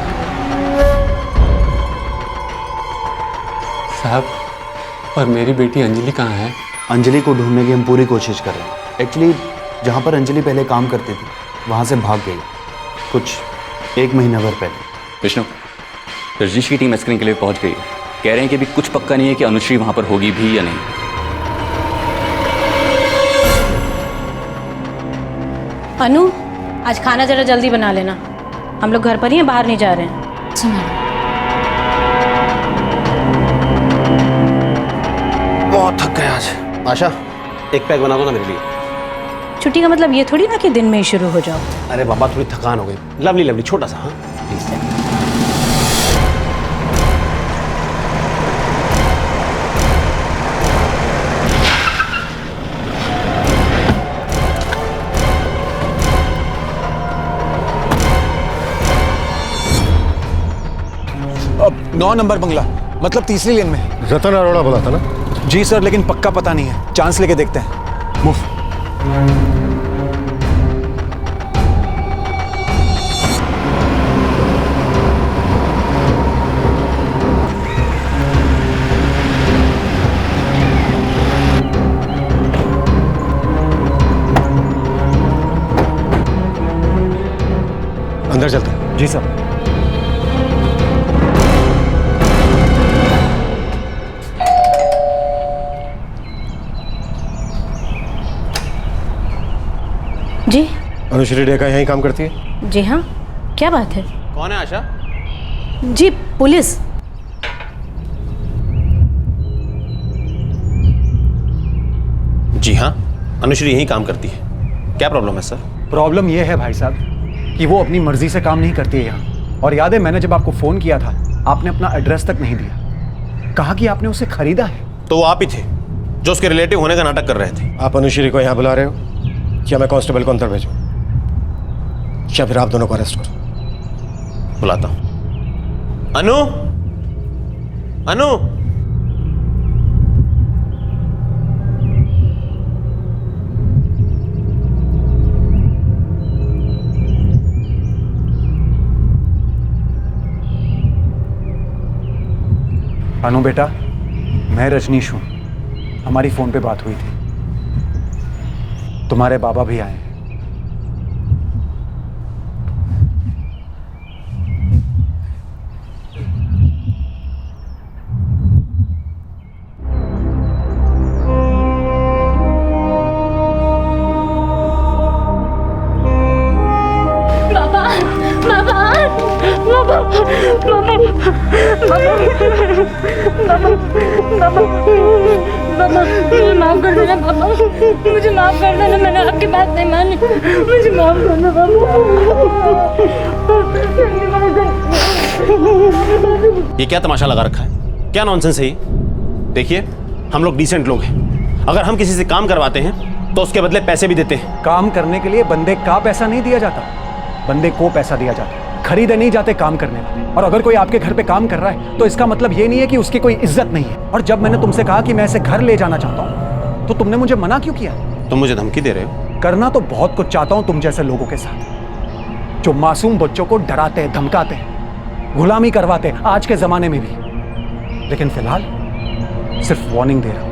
साहब, और मेरी बेटी अंजलि कहाँ है? अंजलि को ढूंढने की हम पूरी कोशिश कर रहे हैं। एक्चुअली जहाँ पर अंजलि पहले काम करती थी वहाँ से भाग गई कुछ 1 महीना भर पहले। विष्णु, रजनीश की टीम स्क्रीन के लिए पहुंच गई है। कह रहे हैं कि अभी कुछ पक्का नहीं है कि अनुश्री वहाँ पर होगी भी या नहीं। अनु, आज खाना जरा जल्दी बना लेना। हम लोग घर पर ही हैं, बाहर नहीं जा रहे हैं। बहुत थक गए आज। आशा, एक पैक बना दो ना मेरे लिए। छुट्टी का मतलब ये थोड़ी ना कि दिन में ही शुरू हो जाओ। अरे बाबा, थोड़ी थकान हो गई। लवली लवली छोटा सा। हाँ प्लीज। अब 9 नंबर बंगला, मतलब तीसरी लेन में। रतन अरोड़ा बोला था ना? जी सर, लेकिन पक्का पता नहीं है। चांस लेके देखते हैं। मूव। अंदर चलते हैं। जी सर। जी अनुश्री रेखा यहीं काम करती है? जी हाँ, क्या बात है? कौन है आशा? जी पुलिस। जी हाँ, अनुश्री यहीं काम करती है। क्या प्रॉब्लम है सर? प्रॉब्लम यह है भाई साहब कि वो अपनी मर्जी से काम नहीं करती है यहाँ। और याद है, मैंने जब आपको फोन किया था आपने अपना एड्रेस तक नहीं दिया। कहा कि आपने उसे खरीदा है। तो वो आप ही थे जो उसके रिलेटिव होने का नाटक कर रहे थे। आप अनुश्री को यहाँ बुला रहे हो क्या मैं कांस्टेबल को अंदर भेजूं या फिर आप दोनों को अरेस्ट करो? बुलाता हूं। अनु, अनु, अनु बेटा, मैं रजनीश हूँ। हमारी फोन पे बात हुई थी। तुम्हारे बाबा भी आए हैं। मुझे माफ कर देना पापा, मुझे माफ कर देना। मैंने आपकी बात नहीं मानी, मुझे माफ कर देना पापा। ये क्या तमाशा लगा रखा है? क्या नॉनसेंस है ये? देखिए, हम लोग डिसेंट लोग हैं। अगर हम किसी से काम करवाते हैं तो उसके बदले पैसे भी देते हैं। काम करने के लिए बंदे का पैसा नहीं दिया जाता, बंदे को पैसा दिया जाता है। खरीदे नहीं जाते काम करने वाले। और अगर कोई आपके घर पे काम कर रहा है तो इसका मतलब ये नहीं है कि उसकी कोई इज्जत नहीं है। और जब मैंने तुमसे कहा कि मैं इसे घर ले जाना चाहता हूँ तो तुमने मुझे मना क्यों किया? तुम मुझे धमकी दे रहे हो? करना तो बहुत कुछ चाहता हूं तुम जैसे लोगों के साथ, जो मासूम बच्चों को डराते हैं, धमकाते हैं, गुलामी करवाते हैं, आज के जमाने में भी। लेकिन फिलहाल सिर्फ वार्निंग दे रहा हूं।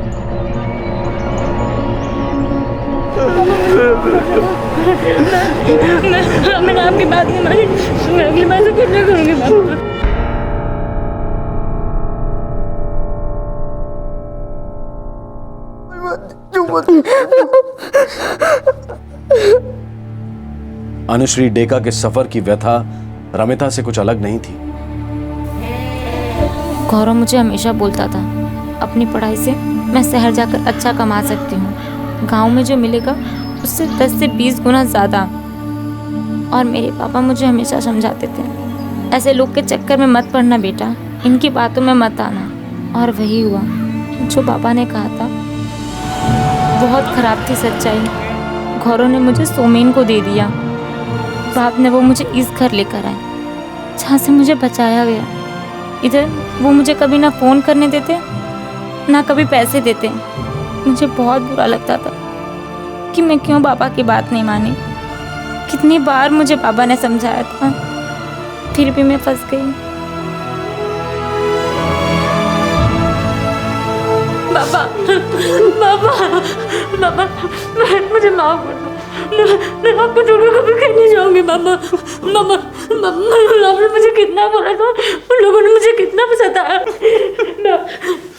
मैंने आपकी बात नहीं मानी, मैं अगली बार से कुछ नहीं करूंगी बाबा। अनुश्री डेका के सफर की व्यथा रमिता से कुछ अलग नहीं थी। गौरव मुझे हमेशा बोलता था अपनी पढ़ाई से मैं शहर जाकर अच्छा कमा सकती हूँ, गांव में जो मिलेगा उससे 10 से 20 गुना ज़्यादा। और मेरे पापा मुझे हमेशा समझाते थे ऐसे लोग के चक्कर में मत पड़ना बेटा, इनकी बातों में मत आना। और वही हुआ जो पापा ने कहा था। बहुत ख़राब थी सच्चाई। गौरव ने मुझे सोमेन को दे दिया। बाद में वो मुझे इस घर लेकर आए जहाँ से मुझे बचाया गया। इधर वो मुझे कभी ना फ़ोन करने देते ना कभी पैसे देते। मुझे बहुत बुरा लगता था कि मैं क्यों पापा की बात नहीं मानी। कितनी बार मुझे पापा ने समझाया था, फिर भी मैं फंस गई। पापा पापा पापा मुझे माफ कर दो। मैं आपको छोड़कर कभी कहीं नहीं जाऊंगी पापा। पापा आपने मुझे कितना बोला था, उन लोगों ने मुझे कितना सताया।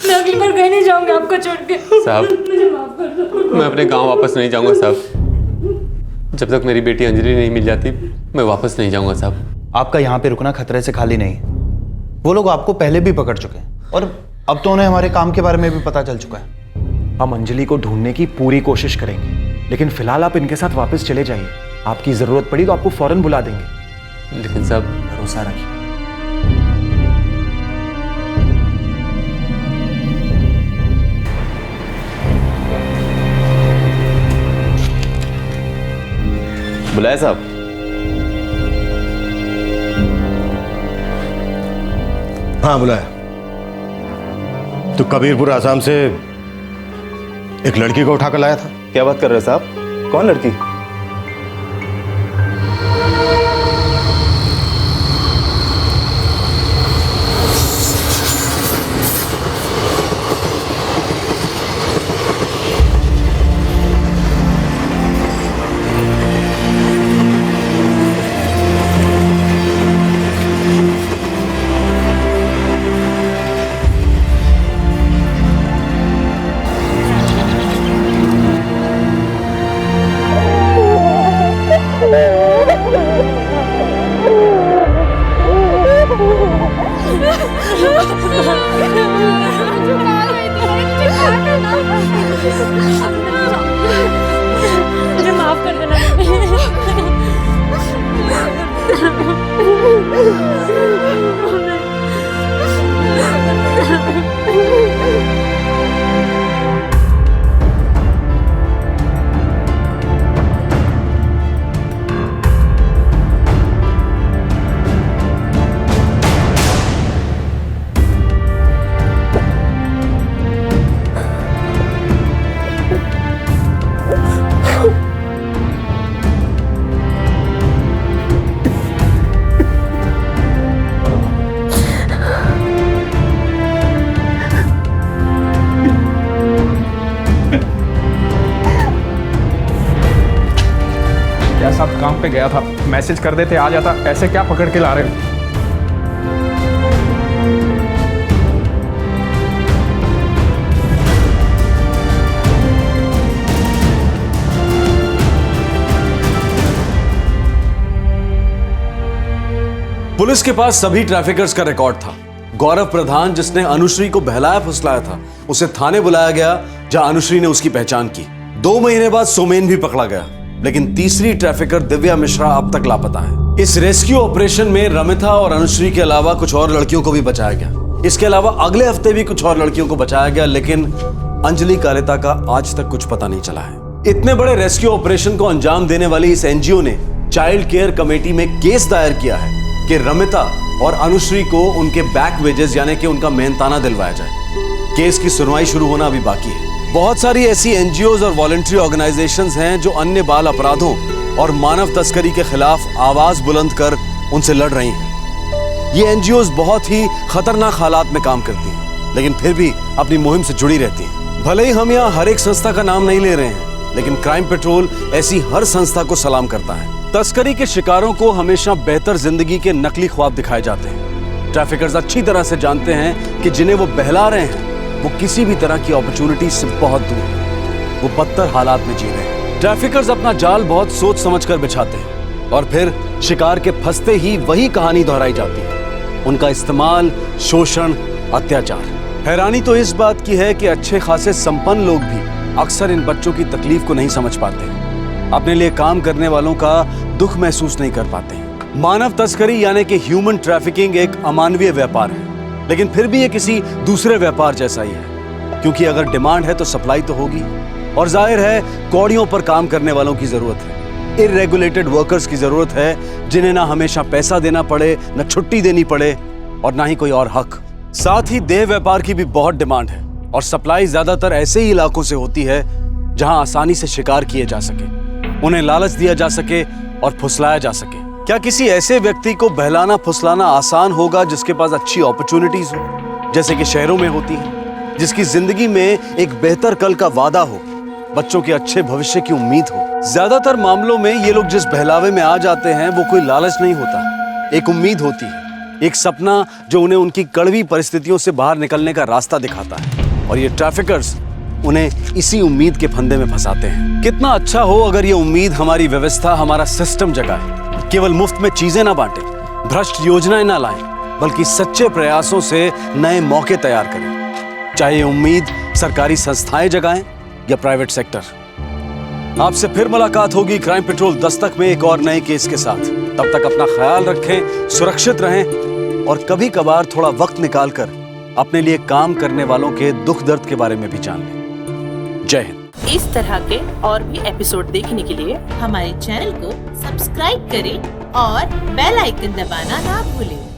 मैं अगली बार कहीं नहीं जाऊंगी आपको छोड़ के। साहब मुझे माफ कर दो। मैं अपने गांव वापस नहीं जाऊंगा साहब। जब तक मेरी बेटी अंजलि नहीं मिल जाती मैं वापस नहीं जाऊंगा साहब। आपका यहाँ पे रुकना खतरे से खाली नहीं है। वो लोग आपको पहले भी पकड़ चुके हैं और अब तो उन्हें हमारे काम के बारे में भी पता चल चुका है। हम अंजलि को ढूंढने की पूरी कोशिश करेंगे, लेकिन फिलहाल आप इनके साथ वापस चले जाइए। आपकी जरूरत पड़ी तो आपको फौरन बुला देंगे। लेकिन साहब भरोसा रखिए। बुलाया साहब? हाँ बुलाया। तो कबीरपुर आसाम से एक लड़की को उठाकर लाया था। क्या बात कर रहे हैं साहब? कौन लड़की? मुझे माफ कर देना। साहब काम पे गया था, मैसेज कर देते आ जाता। ऐसे क्या पकड़ के ला रहे हो? पुलिस के पास सभी ट्रैफिकर्स का रिकॉर्ड था। गौरव प्रधान जिसने अनुश्री को बहलाया फुसलाया था उसे थाने बुलाया गया जहां अनुश्री ने उसकी पहचान की। 2 महीने बाद सोमेन भी पकड़ा गया, लेकिन तीसरी ट्रैफिकर दिव्या मिश्रा अब तक लापता है। इस रेस्क्यू ऑपरेशन में रमिता और अनुश्री के अलावा कुछ और लड़कियों को भी बचाया गया। इसके अलावा अगले हफ्ते भी कुछ और लड़कियों को बचाया गया, लेकिन अंजलि कालेता का आज तक कुछ पता नहीं चला है। इतने बड़े रेस्क्यू ऑपरेशन को अंजाम देने वाली इस एनजीओ ने चाइल्ड केयर कमेटी में केस दायर किया है कि रमिता और अनुश्री को उनके बैक वेजेस यानी कि उनका मेहनताना दिलवाया जाए। केस की सुनवाई शुरू होना अभी बाकी है। बहुत सारी ऐसी एनजीओज और वॉलंटरी ऑर्गेनाइजेशंस हैं जो अन्य बाल अपराधों और मानव तस्करी के खिलाफ आवाज बुलंद कर उनसे लड़ रही हैं। ये एनजीओज बहुत ही खतरनाक हालात में काम करती हैं, लेकिन फिर भी अपनी मुहिम से जुड़ी रहती हैं। भले ही हम यहाँ हर एक संस्था का नाम नहीं ले रहे हैं, लेकिन क्राइम पेट्रोल ऐसी हर संस्था को सलाम करता है। तस्करी के शिकारों को हमेशा बेहतर जिंदगी के नकली ख्वाब दिखाए जाते हैं। ट्रैफिकर्स अच्छी तरह से जानते हैं कि जिन्हें वो बहला रहे हैं वो किसी भी तरह की अपॉर्चुनिटी से बहुत दूर है, वो बदतर हालात में जी रहे हैं। ट्रैफिकर्स अपना जाल बहुत सोच समझकर बिछाते हैं और फिर शिकार के फंसते ही वही कहानी दोहराई जाती है, उनका इस्तेमाल, शोषण, अत्याचार। हैरानी तो इस बात की है कि अच्छे खासे संपन्न लोग भी अक्सर इन बच्चों की तकलीफ को नहीं समझ पाते, अपने लिए काम करने वालों का दुख महसूस नहीं कर पाते। मानव तस्करी यानी कि ह्यूमन ट्रैफिकिंग एक अमानवीय व्यापार है, लेकिन फिर भी ये किसी दूसरे व्यापार जैसा ही है, क्योंकि अगर डिमांड है तो सप्लाई तो होगी, और जाहिर है कौड़ियों पर काम करने वालों की जरूरत है, इररेगुलेटेड वर्कर्स की जरूरत है, जिन्हें ना हमेशा पैसा देना पड़े, न छुट्टी देनी पड़े और ना ही कोई और हक। साथ ही देह व्यापार की भी बहुत डिमांड है और सप्लाई ज्यादातर ऐसे ही इलाकों से होती है जहां आसानी से शिकार किए जा सके, उन्हें लालच दिया जा सके और फुसलाया जा सके। क्या किसी ऐसे व्यक्ति को बहलाना फुसलाना आसान होगा जिसके पास अच्छी अपॉर्चुनिटीज हो, जैसे कि शहरों में होती है, जिसकी जिंदगी में एक बेहतर कल का वादा हो, बच्चों के अच्छे भविष्य की उम्मीद हो? ज्यादातर मामलों में ये लोग जिस बहलावे में आ जाते हैं वो कोई लालच नहीं होता, एक उम्मीद होती है, एक सपना जो उन्हें उनकी कड़वी परिस्थितियों से बाहर निकलने का रास्ता दिखाता है, और ये ट्रैफिकर्स उन्हें इसी उम्मीद के फंदे में फंसाते हैं। कितना अच्छा हो अगर ये उम्मीद हमारी व्यवस्था, हमारा सिस्टम जगाए, केवल मुफ्त में चीजें ना बांटे, भ्रष्ट योजनाएं ना लाएं, बल्कि सच्चे प्रयासों से नए मौके तैयार करें। चाहे ये उम्मीद सरकारी संस्थाएं जगाएं या प्राइवेट सेक्टर। आपसे फिर मुलाकात होगी क्राइम पेट्रोल दस्तक में एक और नए केस के साथ। तब तक अपना ख्याल रखें, सुरक्षित रहें और कभी कभार थोड़ा वक्त निकालकर अपने लिए काम करने वालों के दुख दर्द के बारे में भी जान लें। जय हिंद। इस तरह के और भी एपिसोड देखने के लिए हमारे चैनल को सब्सक्राइब करें और बेल आइकन दबाना ना भूलें।